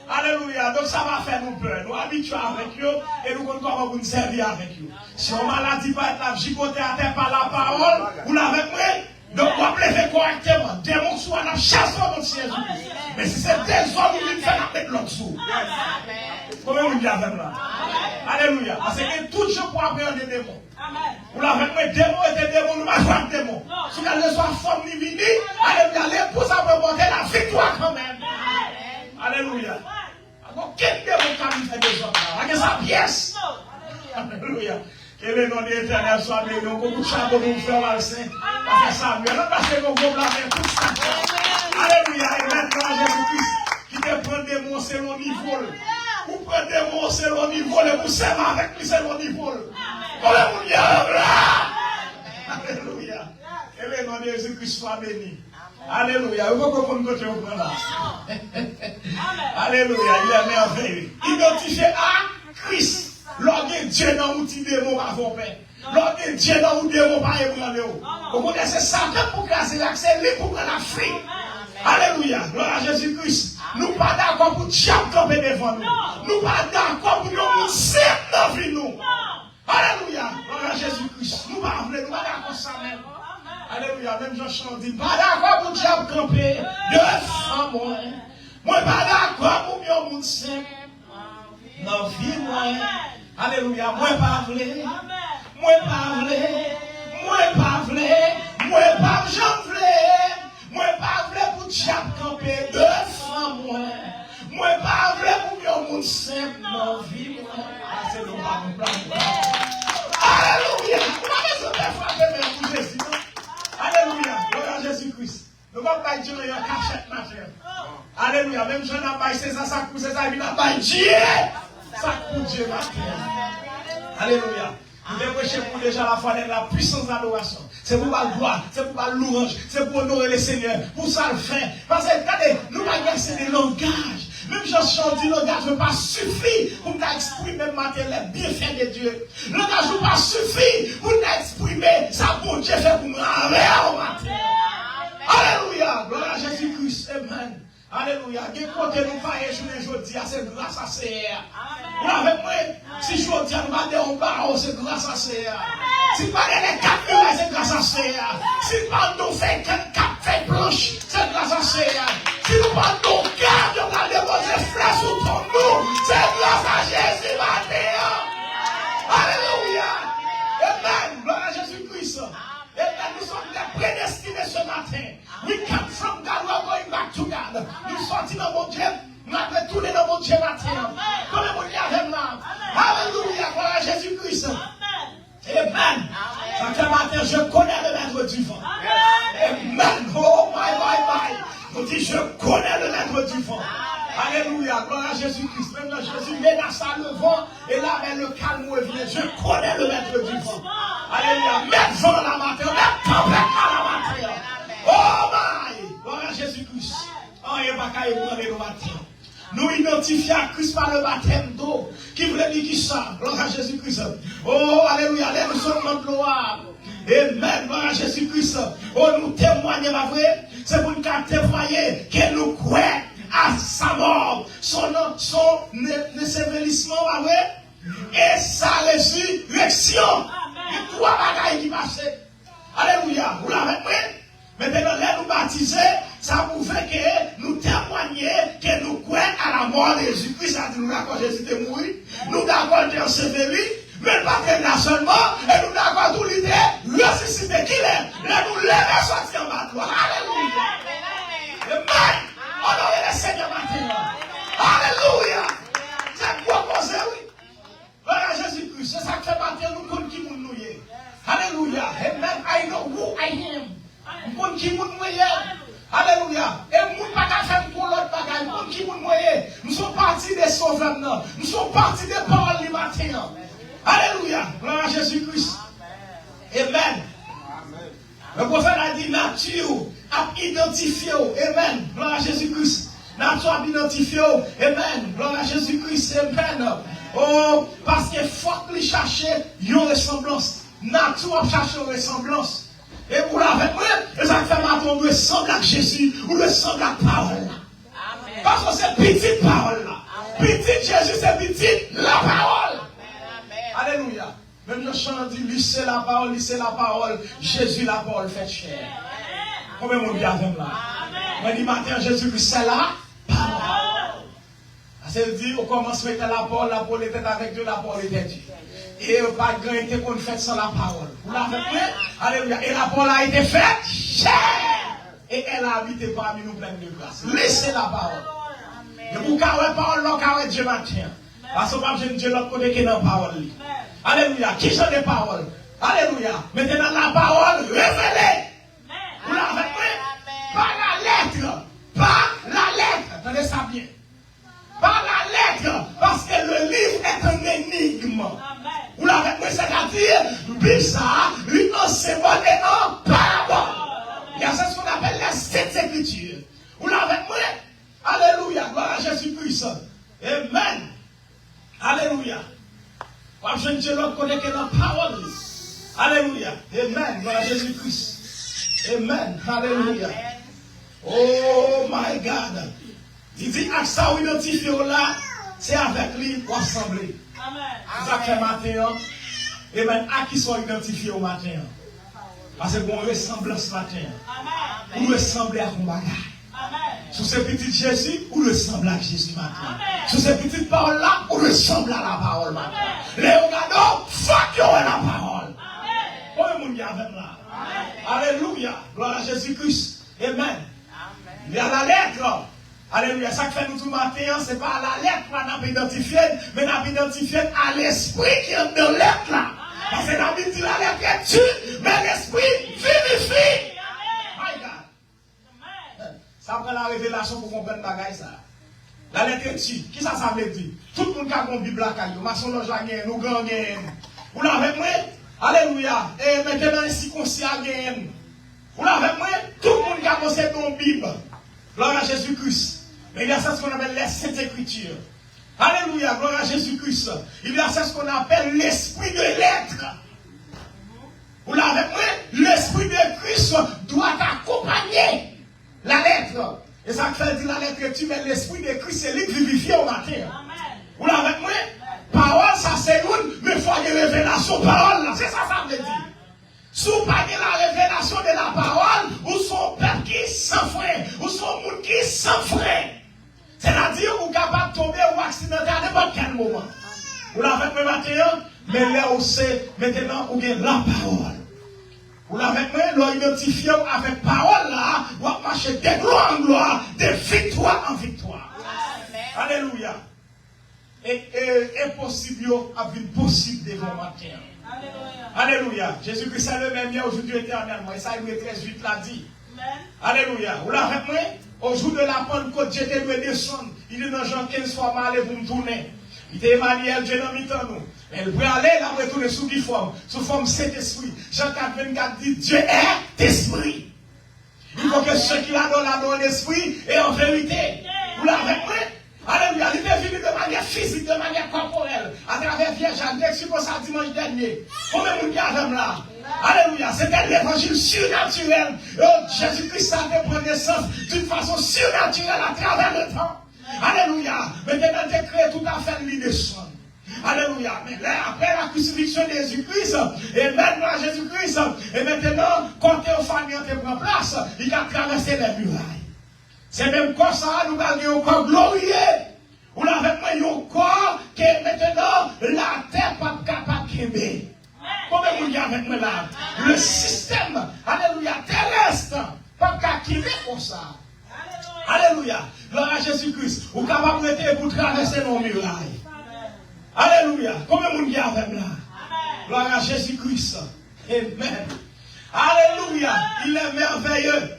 Alléluia. Donc, ça va faire nous peur. Nous habitués avec eux et nous comptons comment vous nous servir avec eux. Si on maladie va être là, gigoté à terre par la parole, vous l'avez pris. Donc, on va lever correctement. Des mots soit la chasse dans notre Jésus. Mais si c'est des hommes qui viennent faire avec l'autre sous. Comment vous dites avec là? Alléluia. Parce que tout je pour appréhender des démons. Vous l'avez pris, démons et des démons, nous ne jouons pas de démons. Si vous allez soit forme divine, alléluia, l'épouse a reporté la victoire quand même. Alléluia. Alors, quel démon qui a fait des hommes là? Avec sa pièce. Alléluia. Que le nom de l'Éternel soit béni. On a beaucoup de chapeaux pour faire Malsain. Parce que ça, mais non, parce que nous avons blâmé tout ça. Alléluia. Et maintenant, Jésus-Christ, qui te prend des mots selon niveau. Vous prenez des mots selon niveau et vous servez avec lui selon niveau. Comment vous dites alléluia. Et le nom de Jésus-Christ soit béni. Alléluia. Vous pouvez comprendre que vous prenez là. Alléluia. Il est merveilleux. Identifié à Christ. Lorsque Dieu n'a outil de mots à vos pères. Lorsque Dieu n'a outil de mots à ébranler. Vous connaissez ça pour casser l'accès, lui pour prendre la fille. Alléluia. Gloire à Jésus-Christ. Nous pas d'accord pour diable camper devant nous. Nous pas d'accord pour nous servir dans la vie nous. Alléluia. Gloire à Jésus-Christ. Nous pas d'accord ça même. Alléluia. Même Jean chante dit, pas d'accord pour diable camper devant moi. Moi pas d'accord pour mieux monde simple. Dans la vie moi. Alléluia. Moi pas voulé. Moi pas voulé. Moi pas voulé. Moi pas j'en voulais. Moi pas voulé pour diable camper devant moi. Moi pas voulé pour mieux monde simple dans la vie moi. C'est le Alléluia. Vous avez besoin de frapper même pour Jésus. Alléluia. Gloire à Jésus-Christ. Nous ne pouvons pas dire qu'il y a un cachette matin. Alléluia. Même Jean n'a pas essayé ça, ça coûte ça, il n'a pas dit. Ça coûte Dieu matin. Alléluia. Nous devons prêcher pour déjà la foi de la puissance d'adoration. C'est pour la gloire, c'est pour la louange, c'est pour honorer le Seigneur. Pour ça le faire. Parce que, regardez, nous n'avons pas assez de langage. Même Jean dit, le langage ne pas suffire pour nous exprimer matin les bienfaits de Dieu. Le langage ne pas suffire pour nous exprimer ça bon Dieu fait pour nous ramener au matin. Alléluia. Gloire à Jésus-Christ. Amen. Alléluia. Quel côté nous pas échouer aujourd'hui, c'est grâce à Seigneur. Vous avec moi? Si je dis à nous battre en bas, c'est grâce à Seigneur. Si pas les 4 murs, c'est grâce à Seigneur. Si pas nous fait 4 feuilles blanches, c'est grâce à Seigneur. Si nous pas nous garde, on a déposé fleurs sous ton nous, c'est grâce à Jésus matin. Alléluia. Amen. Gloire à Jésus-Christ. matin, je connais le maître du vent. Amen. Oh my. On dit, je connais le maître du vent. Alléluia, gloire à Jésus-Christ. Maintenant, Jésus menaça le vent et là, mais le calme revient. Je connais le maître du vent. Alléluia, mettre vent la matin, mettre tempête à la matin. Oh my, gloire à Jésus-Christ. Oh, il n'y a pas qu'à ébranler le matin. Nous identifions à Christ par le baptême d'eau. Qui voulait dire qui ça? Gloire à Jésus-Christ. Oh, alléluia, nous sommes en gloire. Amen, gloire à Jésus-Christ. Oh, nous témoignons, ma vrai. C'est pour nous témoigner que nous croyons à sa mort, son ensevelissement, ma vrai, et sa résurrection. Il y a trois bagailles qui passent. Alléluia, vous l'avez pris? Maintenant, là, nous baptiser, ça vous fait que nous témoigner que nous croyons à la mort de Jésus-Christ. Ça dit, nous d'accord, Jésus est mort. Nous d'accord, Dieu enseveli. Mais pas que là seulement. Et nous d'accord, tout l'idée, ressusciter qui est. Là, nous lever, sortir en bas. Alléluia. Amen. Honorez le Seigneur maintenant. Alléluia. C'est quoi causer, oui. Gloire à Jésus-Christ. C'est ça que fait maintenant, nous connaissons qui nous est. Alléluia. Amen. I know who I am. Nous connaissons qui nous est. Alléluia. Et nous ne pouvons pas faire pour l'autre bagaille. Nous connaissons qui nous est. Nous sommes partis des sauveurs. Nous sommes partis des paroles du matin. Alléluia. Gloire à Jésus-Christ. Amen. Le prophète a dit nature a identifié. Amen. Gloire à Jésus-Christ. Nature a identifié. Amen. Gloire à Jésus-Christ. Amen. Oh, parce qu'il faut qu'il cherche une ressemblance. Nature a cherché une ressemblance. Et vous l'avez moi, et ça fait maintenant, on ressemble à Jésus, on ressemble à la parole là. Parce que c'est petite parole là. Petite Jésus, c'est petite la parole. Alléluia. Même le chant dit, lycée la parole, Jésus la parole fait chair. Combien mon bien avec là? Moi, dit matin, Jésus-Christ, c'est la parole. C'est dit, au commencement, était la parole était avec Dieu, la parole était Dieu. Et pas de grand été qu'on fait sans la parole. Vous l'avez pris? Alléluia. Et la parole a été faite chair. Et elle a habité parmi nous pleine de grâce. Laissez la parole. Et vous, quand la parole, quand Dieu matin. Parce que je ne dis l'autre côté qui est dans la parole. Alléluia. Qui sont les paroles? Alléluia. Maintenant, la parole révélée. Vous l'avez pris? Par la lettre. Par la lettre. Attendez ça bien. Par la lettre. Parce que le livre est un énigme. Vous l'avez pris, c'est-à-dire, bizarre, une symbole et un parabole. Il y a ce qu'on appelle les sept écritures. Vous l'avez pris? Alléluia. Gloire à Jésus-Christ. Amen. Alléluia. Je ne sais pas connaître que la parole. Alléluia. Amen. Gloire à Jésus-Christ. Amen. Alléluia. Oh my God. Il dit, à ça où identifié là, c'est avec lui pour assembler. Amen. Ça fait matin. Amen. À qui sont identifiés au matin? Parce que bon ressemblance matin. Amen. Ou ressembler à un bagage. Sous ces petites Jésus, ou ressemble à Jésus matin. Sous ces petites paroles-là, ou ressemble à la parole matin. Les regardons, fuck you à la parole. Comment le monde y a avec là? Alléluia. Gloire à Jésus-Christ. Amen. Il y a la lettre. Alléluia. Ça que fait nous tout matin, c'est pas la lettre qu'on a identifié, mais on a identifié à l'esprit qui est dans la lettre là. Parce que la Bible dit la lettre est tue, mais l'esprit vivifie. My God. Ça prend la révélation pour comprendre la bagaille ça. La lettre est tue. Qui ça veut dire? Tout le monde qui a une Bible à caillou, maçon loge la gagne, nous gagnons. Vous l'avez moi? Alléluia. Et maintenant ici conscient gagne. Vous l'avez moi? Tout le monde qui a possédé une Bible. Gloire à Jésus-Christ. Mais il y a ce qu'on appelle les Saintes Écritures. Alléluia, gloire à Jésus-Christ. Il y a ce qu'on appelle l'esprit de l'être. Vous l'avez pris? L'esprit de Christ doit accompagner la lettre. Et ça fait dire la lettre que tu mets l'esprit de Christ, c'est lui qui vivifie au matin. Amen. Vous l'avez pris? Parole, ça c'est une, mais il faut avoir une révélation parole. C'est ça, ça veut dire. Si vous parlez de la révélation de la parole, ou son peuple qui sans frein, ou son monde qui sans frein. C'est-à-dire, vous êtes capable de tomber ou accidenter à n'importe quel moment. Vous l'avez fait matin, mais là aussi, maintenant, vous avez la parole. Vous l'avez fait, vous identifiez avec parole là, vous marchez de gloire en gloire, de victoire en victoire. Amen. Alléluia. Et impossible, a vu possible devant matin. Alléluia. Jésus-Christ est le même hier, aujourd'hui, éternellement. Et ça, Hébreux 13:8 l'a dit. Alléluia. Vous l'avez compris? Au jour de la Pentecôte, j'étais loué descendre. Il est dans Jean 15 fois mal et vous me tournez. Il était Emmanuel, Dieu dans nous. Elle peut aller là, retourner sous qui forme? Sous forme Saint-Esprit. Jean 4:24 dit Dieu est esprit. Il faut que ceux qui l'adorent l'esprit et en vérité. Vous l'avez compris? Alléluia. Il est venu de manière physique, de manière corporelle, à travers Vierge Anne, pour ça dimanche dernier. Combien de monde qui a là? Alléluia. C'était l'évangile surnaturel. Jésus-Christ a pris naissance d'une façon surnaturelle à travers le temps. Alléluia. Maintenant, il a créé tout à fait l'idée. Alléluia. Mais là, après la crucifixion de Jésus-Christ, et maintenant Jésus-Christ, et maintenant, quand Théophanie prend place, il a traversé les murailles. C'est même comme ça, nous avons un corps glorieux. Vous l'avez mis un corps qui est maintenant la terre pas capable de québer. Comment vous dites avec moi là? Le système, alléluia, terrestre, pas capable de québer comme ça. Alléluia. Gloire à Jésus-Christ. Vous êtes capable de pour traverser nos murailles. Alléluia. Comment vous dites avec moi là? Gloire à Jésus-Christ. Amen. Alléluia. Il est merveilleux.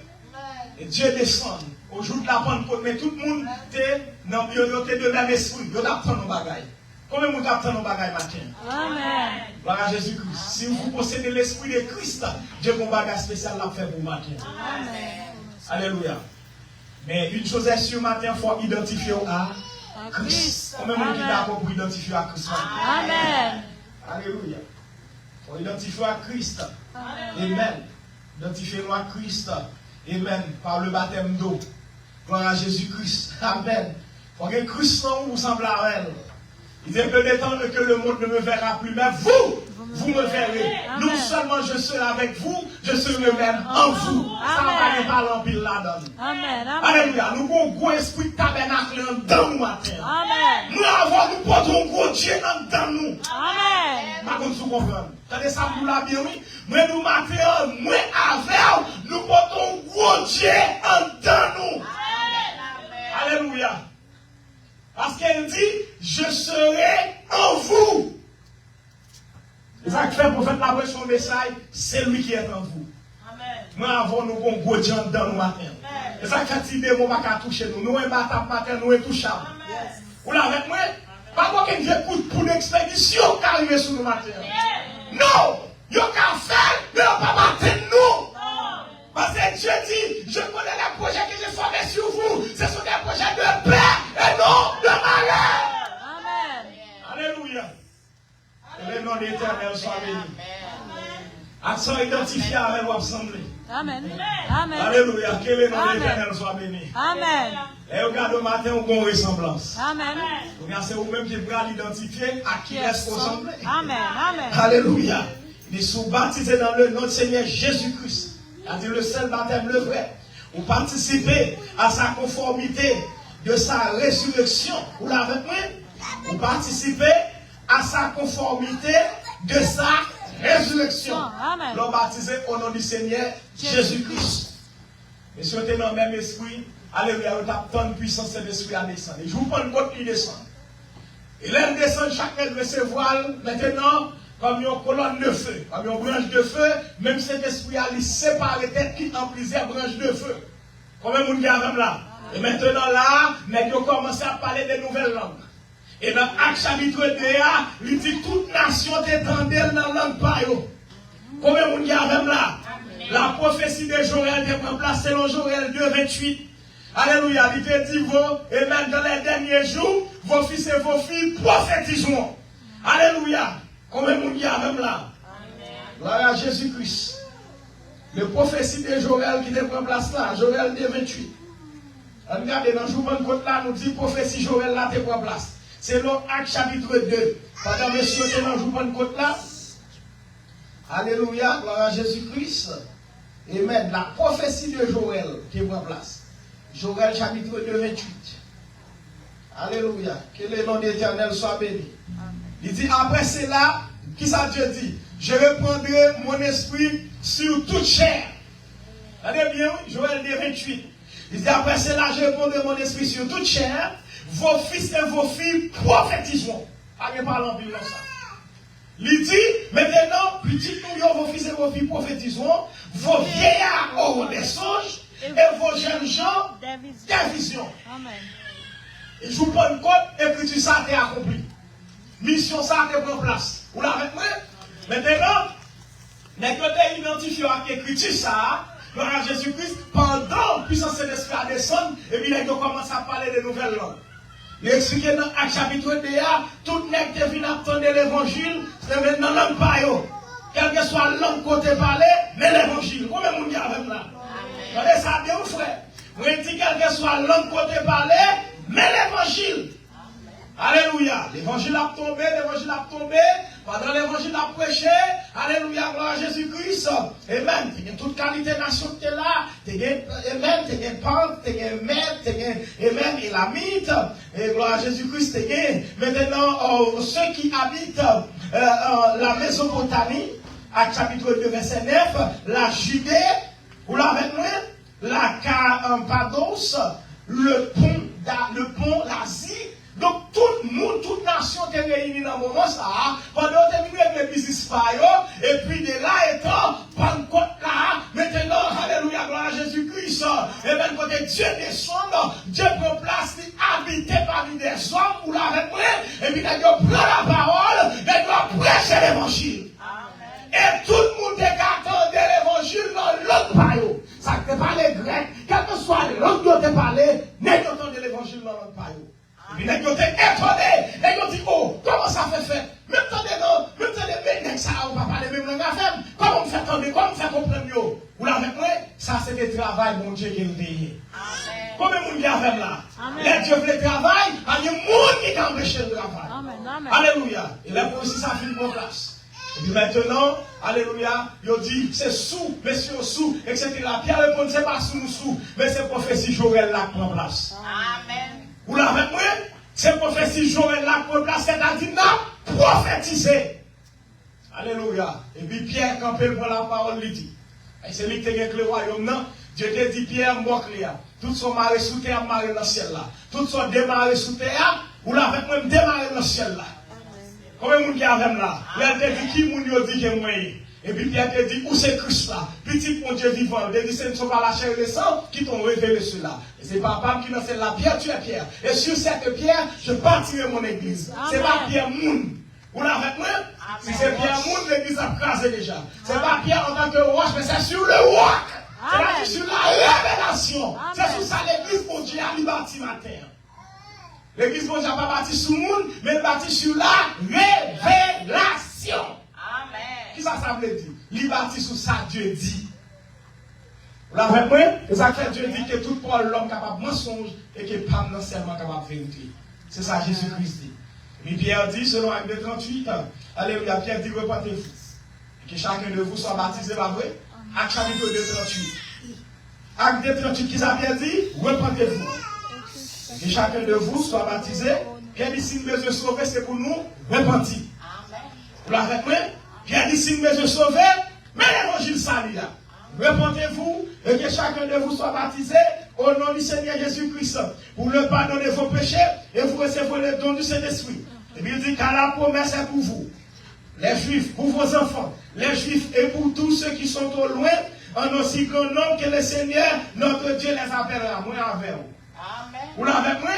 Et Dieu descend. Au jour de la Pentecôte, mais tout le monde était de même esprit. Ils apprennent nos bagailles. Combien vous apprennent nos bagailles matin? Amen. Gloire à Jésus-Christ. Si vous possédez l'esprit de Christ, Dieu a un bagage spécial à faire pour matin. Amen. Alléluia. Mais une chose est sûre matin, il faut identifier à Christ. Combien vous êtes d'accord pour identifier à Christ? Amen. Alléluia. Il faut identifier à Christ. Amen. Identifiez-nous à Christ. Amen. Par le baptême d'eau. Gloire à Jésus-Christ. Amen. Pour que Christ vous semble à elle. Il dit peu de temps que le monde ne me verra plus, mais vous me verrez. Amen. Non seulement je serai avec vous, je serai même en vous. Ça va pas parler en pile là-dedans. Amen. Alléluia. Nous avons un gros esprit tabernacle dans nous matin. Amen. Nous avons, nous portons un gros Dieu dans nous. Amen. Par contre, vous comprenez. Attendez ça, vous l'avez bien, oui. Mais nous matin, moi avec, nous portons un gros Dieu dans nous. Amen. Alléluia. Parce qu'elle dit, je serai en vous. C'est ça qui fait pour faire la voix son message, c'est lui qui est en vous. Amen. Nous avons nos bons gros gens dans nous matin. C'est ça qui fait que si des mots ne va toucher nous. Nous sommes battables matin, nous sommes touchables. Vous l'avez moi? Pas moi qui écoute pour l'expédition qui arrive sur nous matin. Non! Vous avez fait, mais vous ne pas matin nous. Parce que Dieu dit, je connais les projets que j'ai formés sur vous. Ce sont des projets de paix et non de malheur. Amen. Alléluia. Que le nom de l'Éternel soit béni. Accent identifié avec vous assemblée. Amen. Amen. Alléluia. Que le nom de l'Éternel soit béni. Amen. Et regardez au matin, on a une ressemblance. Amen. C'est vous-même qui pouvez l'identifier à qui est-ce ressemblé. Amen. Amen. Alléluia. Ils sont baptisés dans le nom de Seigneur Jésus-Christ. C'est-à-dire le seul baptême, le vrai. Vous participez à sa conformité de sa résurrection. Vous l'avez pris? Vous participez à sa conformité de sa résurrection. L'homme baptisé au nom du Seigneur Jésus-Christ. Et si vous êtes dans le même esprit, alléluia, vous avez tant de puissance de l'esprit à descendre. Et je vous prends une côte qui descend. Et là, il descend, chacun de ses voiles, maintenant, comme une colonne de feu, comme une branche de feu, même cet esprit a séparé tête qui en plusieurs branches de feu. Combien de monde qui a là? Et maintenant là, nous avons commencé à parler de nouvelles langues. Et dans Acte chapitre 2, il dit toute nation t'étendait dans la langue par eux. Combien de monde qui a là? La prophétie de Joël est en place selon Joël 2, 28. Alléluia. Il te dit, et même dans les derniers jours, vos fils et vos filles prophétiseront. Alléluia. Combien de monde y a même là? Gloire à Jésus-Christ. Le prophétie de Joël qui prend place là, Joël 2, 28. Regardez, dans le jour de côte là, nous dit prophétie Joël là, te prend place. C'est l'autre Acte chapitre 2. Pendant monsieur, c'est dans le jour de côte là. Alléluia, gloire à Jésus-Christ. Amen. La prophétie de Joël qui prend place. Joël chapitre 2, 28. Alléluia. Que le nom de l'Éternel soit béni. Il dit, après cela, qui ça Dieu dit? Je reprendrai mon esprit sur toute chair. Regardez bien, Joël 2, 28. Il dit, après cela, je reprendrai mon esprit sur toute chair. Vos fils et vos filles prophétiseront. Allez, parlons bien comme ça. Il dit, maintenant, petit nous, vos fils et vos filles prophétiseront, vos vieillards auront des songes, et vos jeunes gens des visions. Amen. Et je vous prends une compte, écriture ça a été accompli. Mission ça a été pris en place. Vous l'avez moi? Maintenant, les côtés identifiés avec l'écriture ça, gloire à Jésus-Christ, pendant que puissance de l'esprit a descendu, et puis ils ont commencé à parler de nouvelles langues. Il explique dans Actes chapitre 2, tout le monde qui vient attendre l'évangile, c'est maintenant langue pas yo. Quelle que soit la langue côté parler, mais l'évangile. Combien de monde y a avec là? Regardez ça bien, frère. Vous dites quelle que soit la langue côté parler, mais l'évangile. Alléluia. L'évangile a tombé, l'évangile a tombé. Pendant l'évangile a prêché. Alléluia, gloire à Jésus-Christ. Amen. Tu as toute qualité de nation qui est là. Amen. Tu as pente, tu as maître, tu as amen, et la mythe. Et gloire à Jésus-Christ, tu as maintenant ceux qui habitent la Mésopotamie, à chapitre 2, verset 9, la Judée, vous l'avez moi, la Cappadoce, le pont, l'Asie. Donc, tout le monde, toute nation est réunie dans le moment ça, pendant que nous avec les business et puis de là étant, Pentecôte là, maintenant, alléluia, gloire à Jésus-Christ, et bien, côté Dieu descend, Dieu prend place, habité parmi des hommes, ou la moi, et puis, il prend la parole, il doit prêcher l'évangile. Et tout le monde est attendait l'évangile dans l'autre paillot. Ça ne pas les Grecs, quel que soit l'autre qui ont parlé, n'est qu'entendez l'évangile dans l'autre paillot. Et puis, ils ont été étonnés. Ils ont dit, oh, comment ça fait? Même temps de ça, on ne va pas parler même langue à faire. Comment on fait attendre? Comment on fait comprendre mieux? Vous l'avez compris? Ça, c'est le travail, mon Dieu, qui est payé. Combien de monde vient faire là? Les dieux veulent le travail, il y a des gens qui ont empêché le travail. Amen. Alléluia. Et là, pour aussi, ça finit en place. Et puis maintenant, alléluia, il dit, c'est sous, messieurs sous, etc. Pierre répond, c'est pas sous nous sous, mais c'est prophétie Joël là qui prend place. Amen. Vous l'avez moi? C'est prophétie Joël là qui prend place, c'est-à-dire là, prophétiser. Alléluia. Et puis Pierre, quand il prend la parole, il dit, et c'est lui qui a le royaume, non? Dieu te dit, Pierre, moi, tout son maré sous terre, maré dans le ciel là. Tout son démarré sous terre, vous l'avez moi démarré dans le ciel là. Combien de monde qui a avec là? Il a dit qui moun yo dit que moi. Et puis Pierre te dit où c'est Christ là? Petit mon Dieu vivant. Il dit ce ne sont pas la chair et le sang qui t'ont révélé cela. Et c'est papa qui dans celle là. Pierre, tu es Pierre. Et sur cette pierre, je bâtirai mon église. C'est pas Pierre Moun. Vous l'avez moi? Si c'est Pierre Moun, l'église a crasé déjà. C'est pas Pierre en tant que roche, mais c'est sur le roc. C'est sur la révélation. C'est sur ça l'église mon Dieu a bâti ma terre. L'église n'a pas bâti sur le monde, mais elle bâti sur la révélation. Amen. Qui ça veut dire? Il bâti sur ça, Dieu dit. Vous l'avez compris? C'est ça que Dieu dit que tout pour l'homme capable de mensonge et que pas non seulement capable de vérité. C'est ça Jésus-Christ dit. Mais Pierre dit, selon Acte 2:38, alléluia, Pierre dit, repentez-vous. Que chacun de vous soit baptisé, pas vrai? Acte chapitre 2:38. Acte 2:38, qui ça Pierre dit? Repentez-vous. Que chacun de vous soit baptisé. Pierre dit, si nous besoin de sauver, c'est pour nous repentir. Vous l'avez compris? Pierre dit, si nous besoin de sauver, mais l'évangile salut là. Repentez-vous et que chacun de vous soit baptisé au nom du Seigneur Jésus-Christ pour le pardon de vos péchés et vous recevrez le don du Saint-Esprit. Et puis il dit, car la promesse est pour vous, les Juifs, pour vos enfants, les Juifs et pour tous ceux qui sont au loin, en aussi grand nombre que le Seigneur, notre Dieu, les appellera. Moi avec vous. Vous l'avez compris?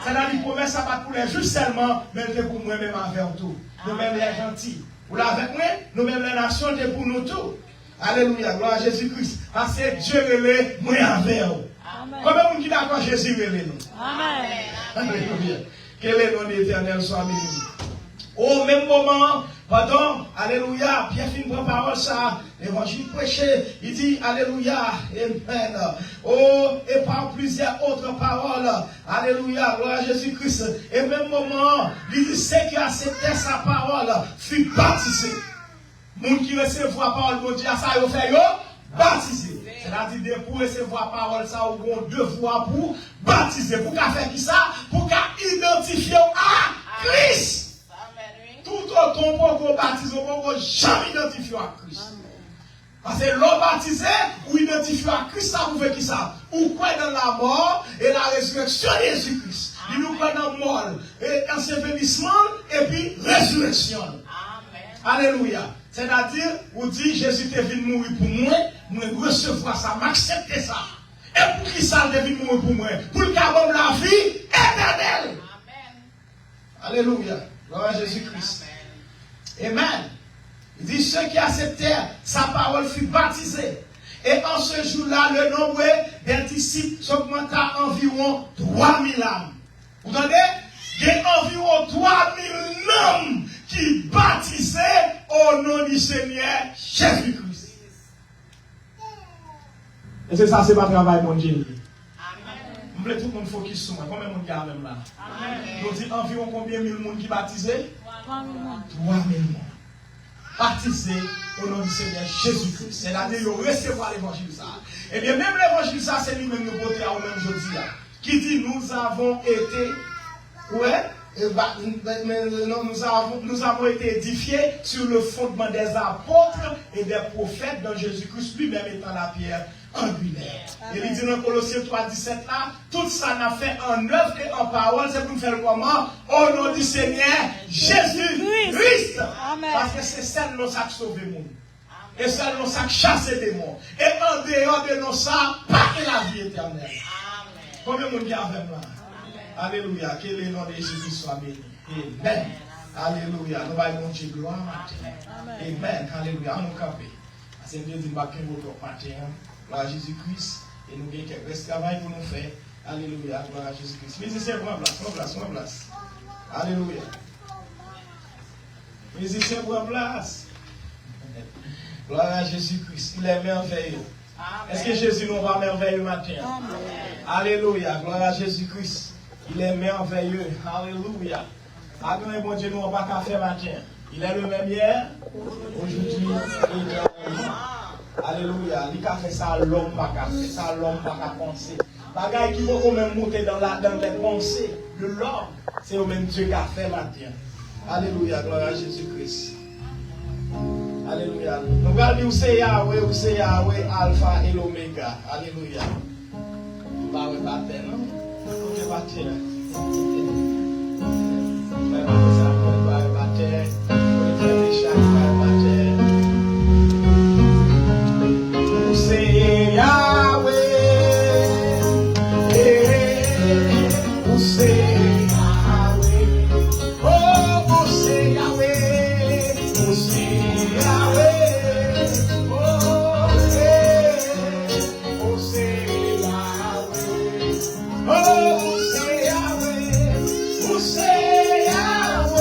C'est là une promesse à pas pour les Juifs seulement, mais c'est pour moi-même avec tout. Nous-mêmes les gentils. Vous l'avez compris? Nous-mêmes les nations, c'est pour nous tous. Alléluia, gloire à Jésus-Christ. Parce que Dieu relève moi avec vous. Combien de monde qui d'accord Jésus relève nous? Amen. Alléluia. Que le nom de l'Éternel soit béni. Au même moment, pardon, alléluia, Pierre finit prend parole ça, l'évangile prêché, il dit alléluia, amen. Oh, et par plusieurs autres paroles, alléluia, gloire à Jésus-Christ. Et même moment, il dit ceux qui acceptaient sa parole furent baptisés. Les gens qui reçoivent la parole de Dieu, ça ils ont fait baptisé. C'est-à-dire pour recevoir la parole, ça ils ont devoir pour baptiser. Pour qu'à faire qui ça? Pour qu'à identifier à Christ. Tout autant qu'on baptise, on ne peut jamais identifier à Christ. Parce que l'homme baptisé, ou identifier à Christ, ça vous fait qui ça? Ou quoi dans la mort et la résurrection de Jésus-Christ. Il nous croit dans la mort et ensevelissement et puis résurrection. Alléluia. C'est-à-dire, vous dites, Jésus est venu mourir pour moi, moi recevoir ça, m'accepter ça. Et pour qui ça est venu mourir pour moi? Pour le cabot la vie éternelle. Alléluia. Gloire à Jésus-Christ. Amen. Il dit, ceux qui acceptèrent sa parole furent baptisés. Et en ce jour-là, le nombre des disciples s'augmenta environ 3000 âmes. Vous entendez? Il y a environ 3000 âmes qui baptisaient au nom du Seigneur Jésus-Christ. Et c'est ça, c'est pas travail, mon Dieu. Je voulais tout le monde focus sur moi. Combien de monde qui a même là? Nous dit environ combien de monde qui baptisé? 3000 monde. Baptisé au nom du Seigneur Jésus-Christ. C'est-à-dire de recevoir l'évangile ça. Et bien même l'évangile ça, c'est lui-même nous porter à nous-mêmes aujourd'hui. Qui dit nous avons été, nous avons été édifiés sur le fondement des apôtres et des prophètes dont Jésus-Christ lui-même étant la pierre angulaire. Et il dit dans Colossiens 3:17 là, tout ça n'a fait en œuvre et en parole, c'est pour nous faire le comment? Au nom du Seigneur Jésus-Christ. Parce que c'est celle nous a sauvé nous. Et celle nous a chassé des démons. Et en dehors de nous ça, pas que la vie éternelle. Combien de monde qui a avec moi? Alléluia. Que le nom de Jésus soit béni. Amen. Alléluia. Nous allons monter gloire. Amen. Alléluia. On nous camper. C'est Dieu dit que nous avons matin. Gloire à Jésus-Christ. Et nous avons quelques travail pour nous faire. Alléluia. Gloire à Jésus-Christ. Musicien, prends place. Alléluia. Musicien, prends place. Gloire à Jésus-Christ. Il est merveilleux. Est-ce que Jésus nous va merveilleux matin? Alléluia. Gloire à Jésus-Christ. Il est merveilleux. Alléluia. Amen, bon Dieu, nous n'avons pas qu'à faire matin. Il est le même hier, aujourd'hui et éternellement. Alléluia. Il a fait ça, l'homme pas qu'à faire ça, l'homme pas qu'à penser. Bagaille qui vont quand même monter dans les pensées de l'homme, c'est au même Dieu qui a fait matin. Alléluia. Gloire à Jésus-Christ. Alléluia. Nous regardons où c'est Yahweh, Alpha et l'Oméga. Alléluia. Bah oui, pas terre, non? Ok, pas terre. Mais pas ça, pas terre. Pour les frères des chats, pas terre. Où c'est Yahweh? Où c'est Yahweh? Oh, où c'est Yahweh? Où c'est Yahweh? Oh, où c'est Yahweh? Oh, où c'est Yahweh? Où c'est Yahweh?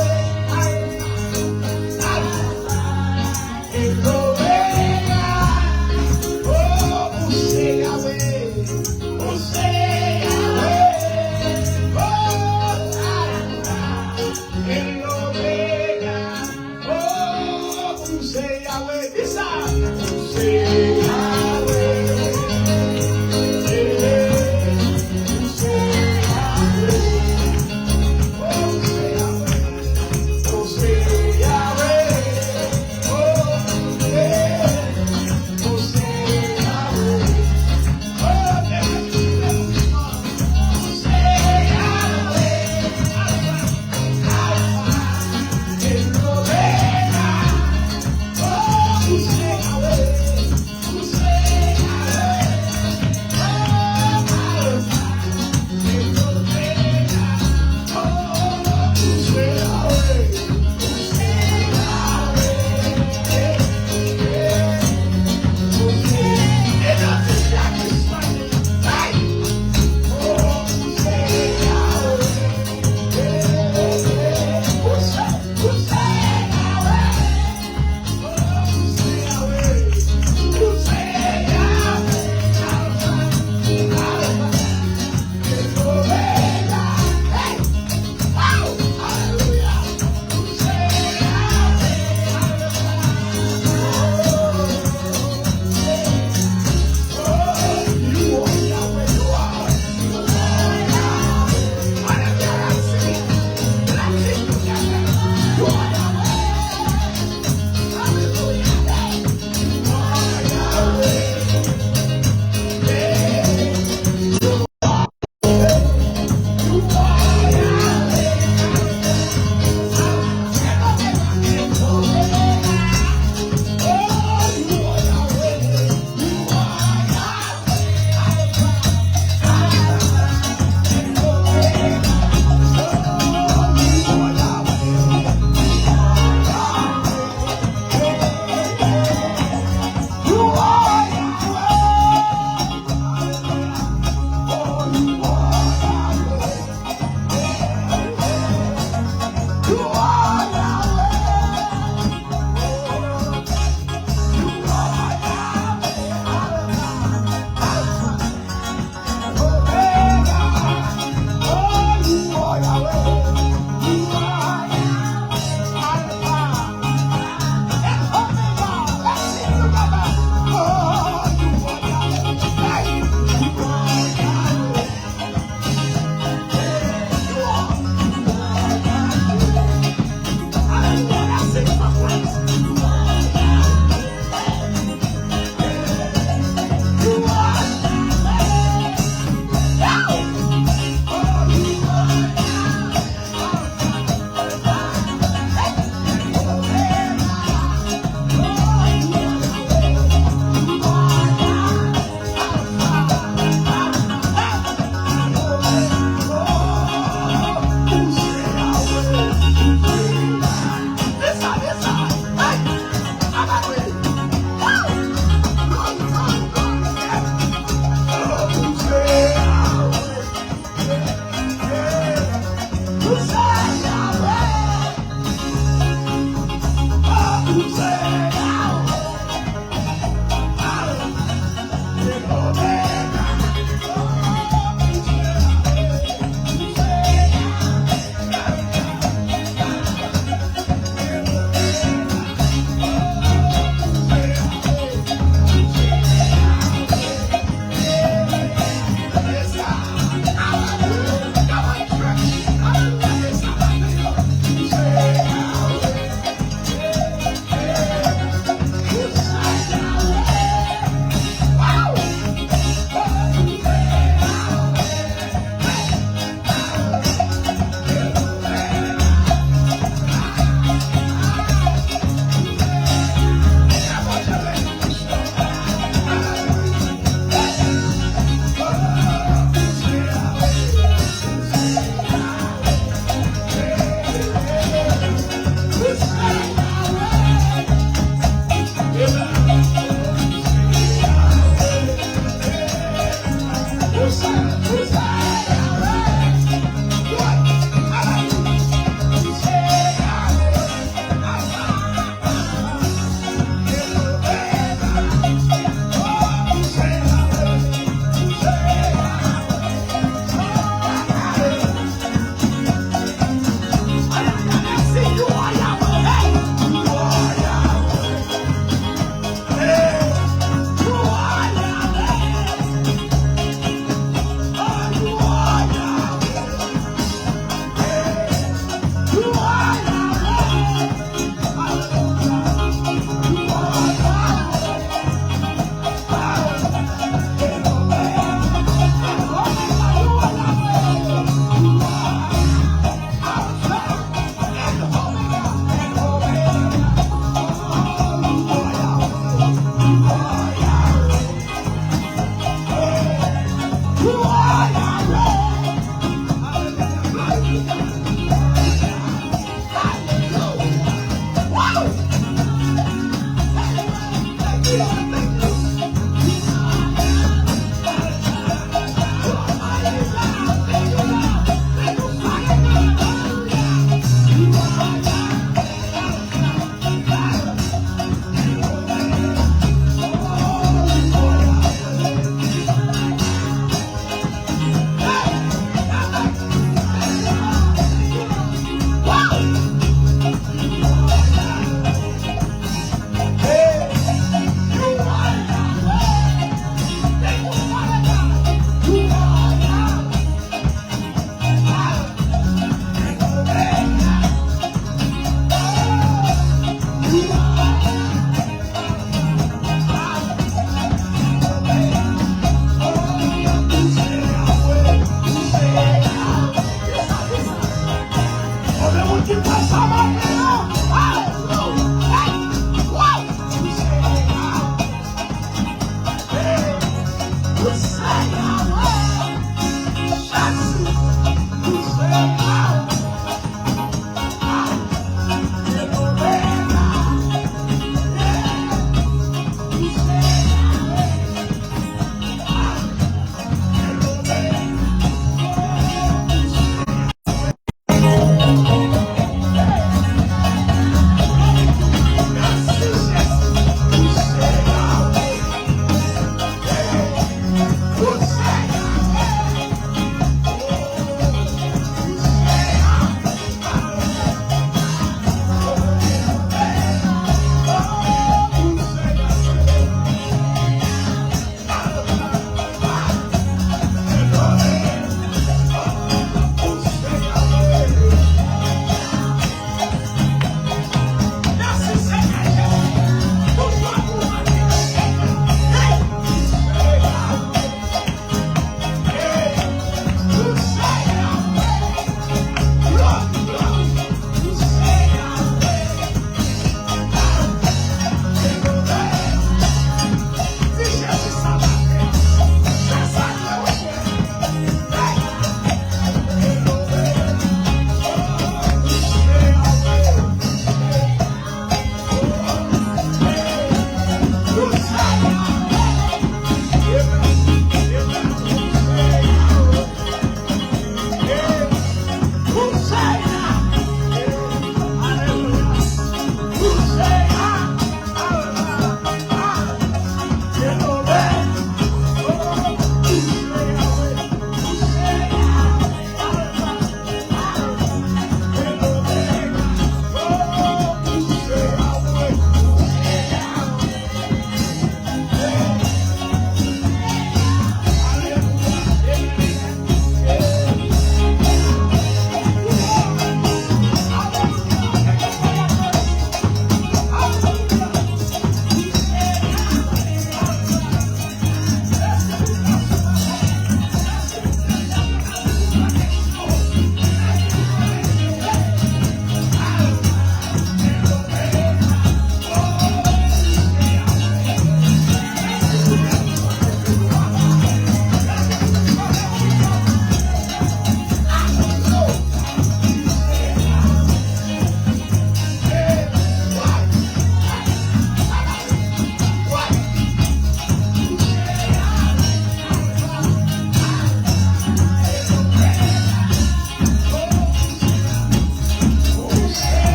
You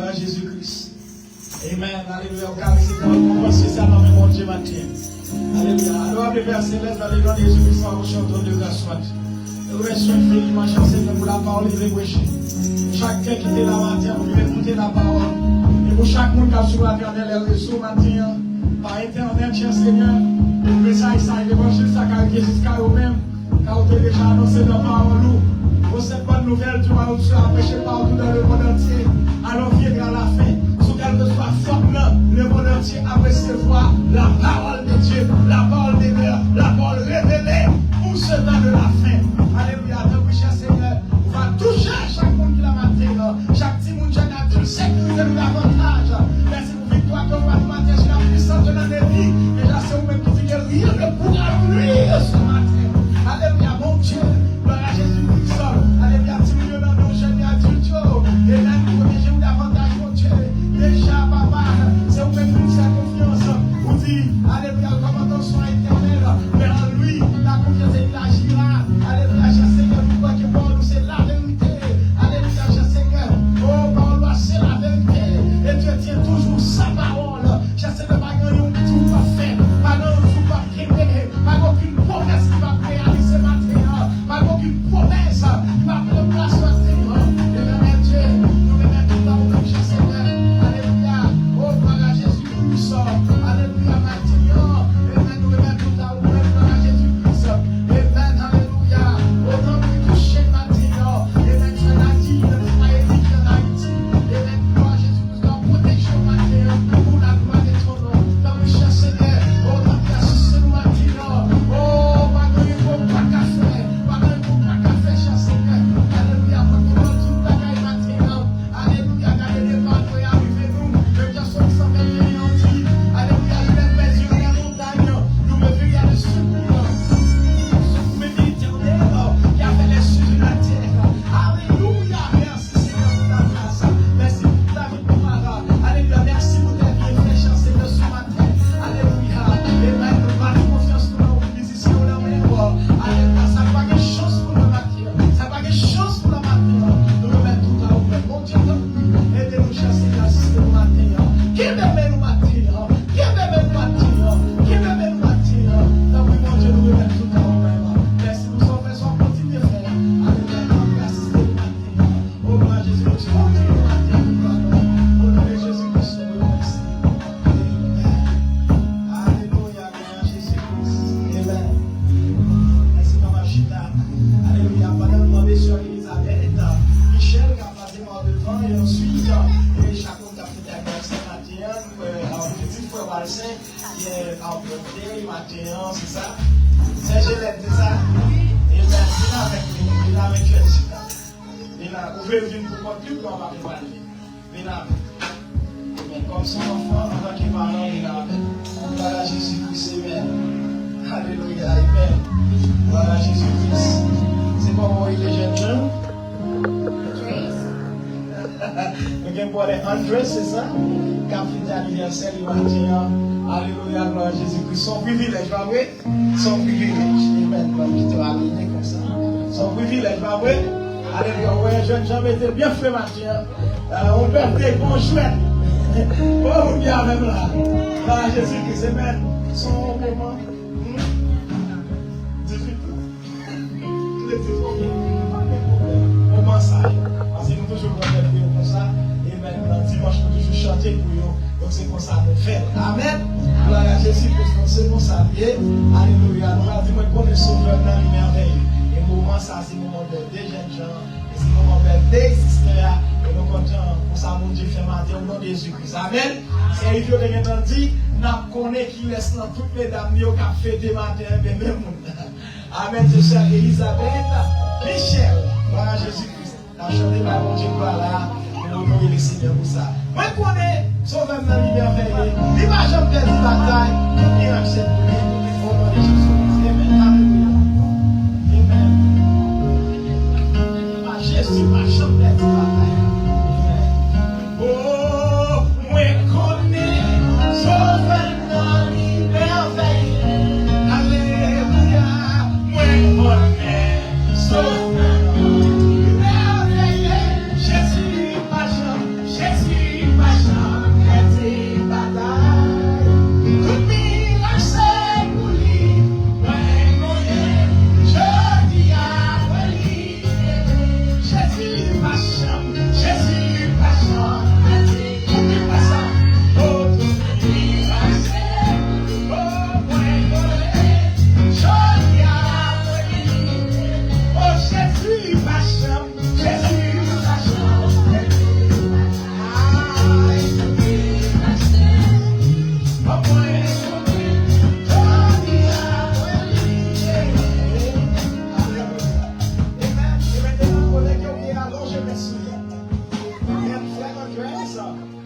gloire à Jésus-Christ. Amen. Alléluia. On pense que ça dans le monde Dieu matin. Alléluia. Alors, les versets lèvent dans le nom de Jésus-Christ, on chante de grâce soit. Nous remercions infiniment, cher Seigneur, pour la parole de prêcher. Chacun qui est là matin, vous pouvez écouter la parole. Et pour chaque monde qui a sur la terre, les réseaux matin, par internet, cher Seigneur, le message, ça est branché, ça caractère jusqu'à eux-mêmes, car vous avez déjà annoncé dans la parole. Pour cette bonne nouvelle, tu vas aussi empêcher partout dans le monde entier. Alors, viens à la fin. Sous quelle que soit forme, le monde entier a recevoir la parole de Dieu, la parole de Dieu, la parole révélée pour ce temps de la fin. Alléluia. Donc, cher Seigneur, on va toucher chaque monde qui l'a maté, chaque petit monde, chaque adulte, sécuriser nous davantage. Merci pour victoire qu'on va nous mater sur la puissance de l'ennemi. Et là, c'est vous-même qui dites rien ne pourra nuire ce matin. Alléluia, mon Dieu. Gloire à Jésus-Christ. Alléluia, petit milieu dans nos jeunes adultes. Et là, nous protégez-vous davantage, mon Dieu. Déjà, papa, c'est vous-même qui nous fait confiance. Vous dites, alléluia, le commandant soit éternel. Mais en lui, la confiance il agira. Alléluia, cher Seigneur, nous croyons que pour nous c'est la vérité. Alléluia, cher Seigneur. Oh, par loi, c'est la vérité. Et Dieu tient toujours sa parole. Cher Seigneur, pas grand tout pas fait. Pas grand tout pas créé. Pas aucune promesse qui va réaliser maintenant. Pas aucune promesse qui va prendre place maintenant. Et bien, Dieu, nous remettons dans le cher Seigneur. Alléluia. Oh, gloire à Jésus-Christ. Alléluia, maintenant. Et bien, nous remettons dans le gloire à Jésus-Christ. Et bien, alléluia. Au nom de toucher maintenant. Et bien, tu l'as dit, le foyer dit en Haïti. Et bien, gloire à Jésus-Christ, dans protection maintenant. Pour la gloire de ton nom. Dans le cher Seigneur. Oh, dans la succès maintenant. Oh, pas de faut pas qu'à faire. Pas de faut pas qu'à faire, cher Seigneur. Alléluia, pour tout le monde, tout la caille maintenant. Alléluia, gardez les vents pour y arriver nous. Le Dieu son sang est anéanti. Alléluia, je lève mes yeux vers les montagnes. Nous me verrons le secours. Secours éternel qui a fait les cieux de la terre. Alléluia, merci Seigneur pour ta grâce. Merci pour ta victoire. Alléluia, merci pour tes bienfaits, cher Seigneur, ce matin. Alléluia, et même nous pas de confiance pour nos musiciens, la mer. Alléluia, ça n'a pas de chance pour la matière. Ça n'a pas de chance pour la matière. Nous remettons tout à vous. Mon Dieu, aidez-nous, cher Seigneur, assister nous matin. Qui m'aime nous matin? Qui m'aime nous matin? Qui m'aime nous matin? Donc, mon Dieu, nous remettons tout à vous. Merci, nous sommes faits, on continue de faire. Alléluia, nous assister nous matin. Oh, gloire à Jésus-Christ, continue nous matin. Au nom de Jésus-Christ, nous remercions. Alléluia, gloire à Jésus-Christ. Amen. Merci, Maman Chita. Alléluia, pendant que nous sur Elisabeth, Michel qui a passé moi devant, et ensuite, chacun qui a fait la grâce ce matin, petit frère Walsin, qui est en birthday matin, c'est ça? C'est Gélette, c'est ça? Et bien, viens avec lui, viens avec Chita. Ouvrez une pour moi, plus qu'on va parler. Viens avec. Mais comme son enfant, en tant que parent, viens avec. Gloire à Jésus-Christ, amen. Alléluia, amen. Gloire à Jésus-Christ. C'est pas moi, il est jeune jeune. Nous avons pour les Andrés, c'est ça? Qui a fait l'anniversaire du matin. Alléluia, gloire à Jésus-Christ. Son privilège, pas vrai? Son privilège. Amen. Qui te aligné comme ça. Son privilège, pas vrai? Alléluia. Ouais, jeune gens étaient bien fait matin. On peut être bon chouette. Oh, bien même là. Gloire à Jésus-Christ. Amen. Son moment. 18 ans. Comment ça? Parce que nous toujours comme ça. Et maintenant, dimanche, nous toujours chanter pour eux. Donc c'est comme ça qu'on fait. Amen. Gloire à Jésus-Christ. Donc c'est comme ça. Alléluia. Nous allons dire qu'on est sauveur dans les merveilles. Et moment ça, c'est le moment de des jeunes gens. Et c'est le moment de des histoires. Et nous comptons pour ça, mon Dieu, fait matin au nom de Jésus-Christ. Amen. C'est Yves qui a dit, nous connaissons qui laisse dans toutes les dames qui ont fait des matins, mais même amen. C'est cher Elisabeth, Michel. Gloire à Jésus-Christ. La chanté par mon Dieu, gloire là. Et nous honorer le Seigneur pour ça. Moi, je connais, sauveur dans les merveilles. L'image de la bataille, tout bien accepté. Au nom de Jésus-Christ. Amen. Alléluia. Amen. Jésus, ma chambre de bataille. Oh, moi, je connais, sauveur dans les merveilles. Alléluia. Moi, je connais, sauveur. Jésus, ma chambre, Jésus,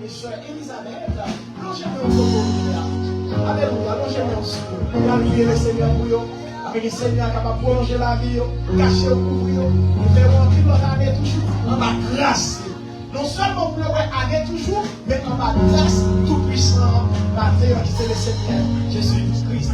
et soeur Elisabeth, plongez-moi au coco. Alléluia, plongez-moi au secours. Et allouez le Seigneur pour vous. Avec le Seigneur capable de prolonger la vie, cacher au couvrir, et faire rentrer notre année toujours en bas grâce. Non seulement pour le année toujours, mais en bas grâce tout puissant, matin qui c'est le Seigneur Jésus-Christ.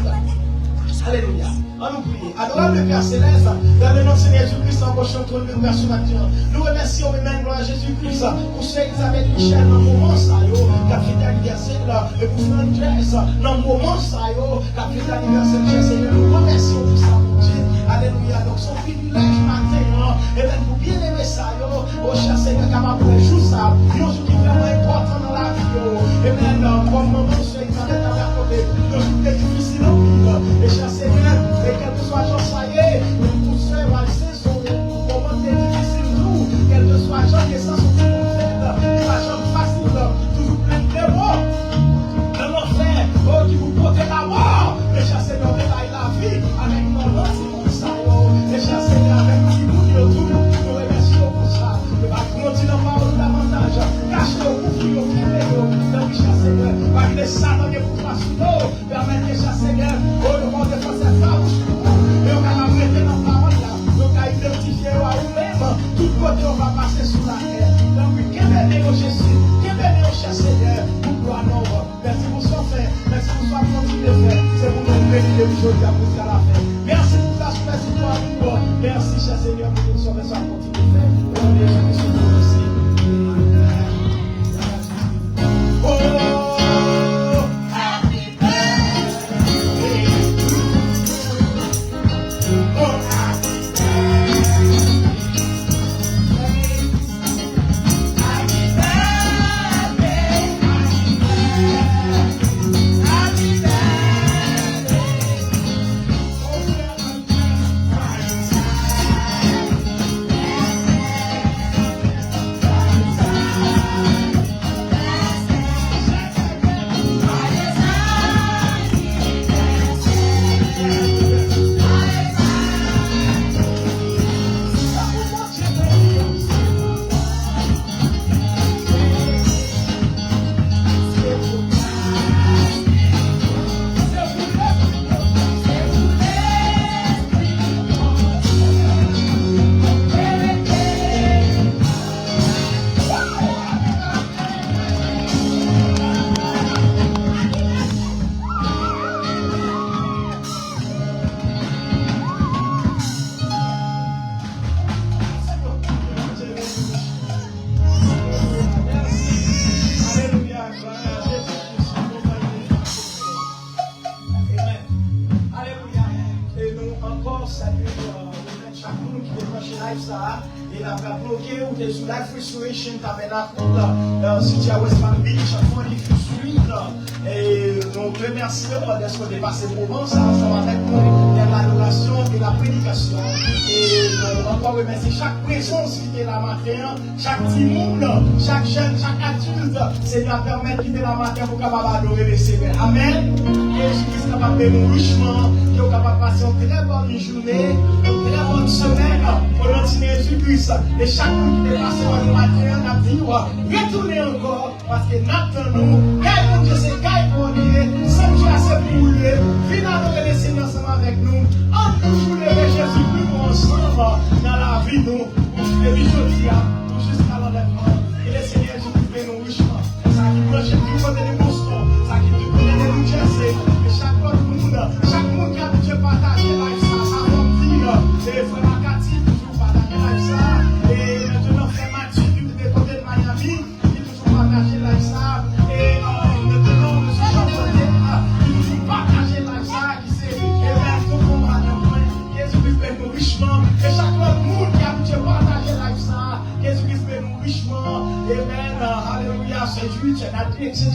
Alléluia. On nous prie. Adorable Père Céleste, dans le nom de Seigneur Jésus-Christ, en prochain trône de merci matin. Nous remercions même gloire à Jésus-Christ pour ce Elisabeth Michel dans le moment ça, qui a fait l'anniversaire, et pour Frances, dans le moment ça, qui a fait l'anniversaire, Seigneur. Nous remercions pour ça, mon Dieu. Alléluia. Donc, son privilège matin, et même pour bien aimer ça, au cher Seigneur, capable de jouer ça, un jour qui est vraiment important dans la vie, et même comme moment, ce Elisabeth a accordé, un jour qui est difficile en vie, et cher Seigneur, et quel que soit Jean, ça y est, pour ceux qui ont son moment difficile, tout, quel que soit Jean, qui est sans son complète, qui va Jean facile, toujours plein de démons, dans l'enfer, qui vous portez la mort, et cher Seigneur, détaille la vie, avec mon nom, c'est pour ça, et cher Seigneur, avec qui vous dites tout, nous remercions pour ça, et va continuer à parler davantage, cachez au couvrir, au filet, dans le cher Seigneur, va qu'il est ça dans les frustrations, permettez, cher Seigneur, le monde de France est farouche, et on va arrêter dans la parole là, on va identifier à nous-mêmes, tout côté on va passer sous la terre. Donc, qu'est-ce que Jésus, qu'est-ce que cher Seigneur, pour gloire nous, merci pour son fait, merci pour son continu de faire, c'est pour nous bénir aujourd'hui à vous à la fin. Merci pour la merci pour nous, merci cher Seigneur pour nous sauver son continu de faire. Au nom de Jésus, merci. D'être dépassé pour moi, ça ensemble avec nous, il y a l'adoration et la prédication. Et encore remercier chaque présence qui est là matin, chaque petit monde, chaque jeune, chaque adulte, Seigneur permettre qu'il est là matin pour capable adorer le Seigneur. Amen. Et Jésus est capable de nous richement, qui est capable de passer une très bonne journée, une très bonne semaine, au nom de Jésus-Christ. Et chaque monde qui est passé le matin, on a dit, retournez encore, parce que nous nous, mon Dieu, c'est Gaï pour Dieu, sans Dieu assez pour lui, finalement, le Seigneur ensemble avec nous, en nous, Jésus-Christ, ensemble, dans la vie, nous, pour jusqu'à l'enlèvement. Et le Seigneur Jésus-Christ nous richement. Ça qui branche tout côté de Boston, ça qui tout côté de New Jersey, et chaque monde qui a pu partager la vie, ça va dire, et frère Makati, toujours partager la vie, ça, et maintenant, frère Mathieu, qui est côté de Miami, qui toujours partager la vie, ça, et maintenant, M. Jean-Claude, qui toujours partager la vie, ça, qui c'est, et bien, tout le monde va dire, Jésus-Christ nous richement, et chaque monde qui a pu partager la vie, ça, Jésus-Christ nous richement, amen, alléluia, c'est Dieu, etc.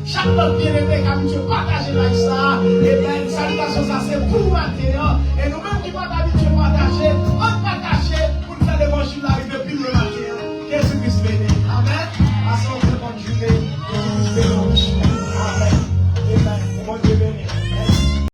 Chaque monde bien-aimé qui a pu partager la vie, ça, amen, salutation, ça c'est pour matin, et nous-mêmes qui pas d'habitude partager,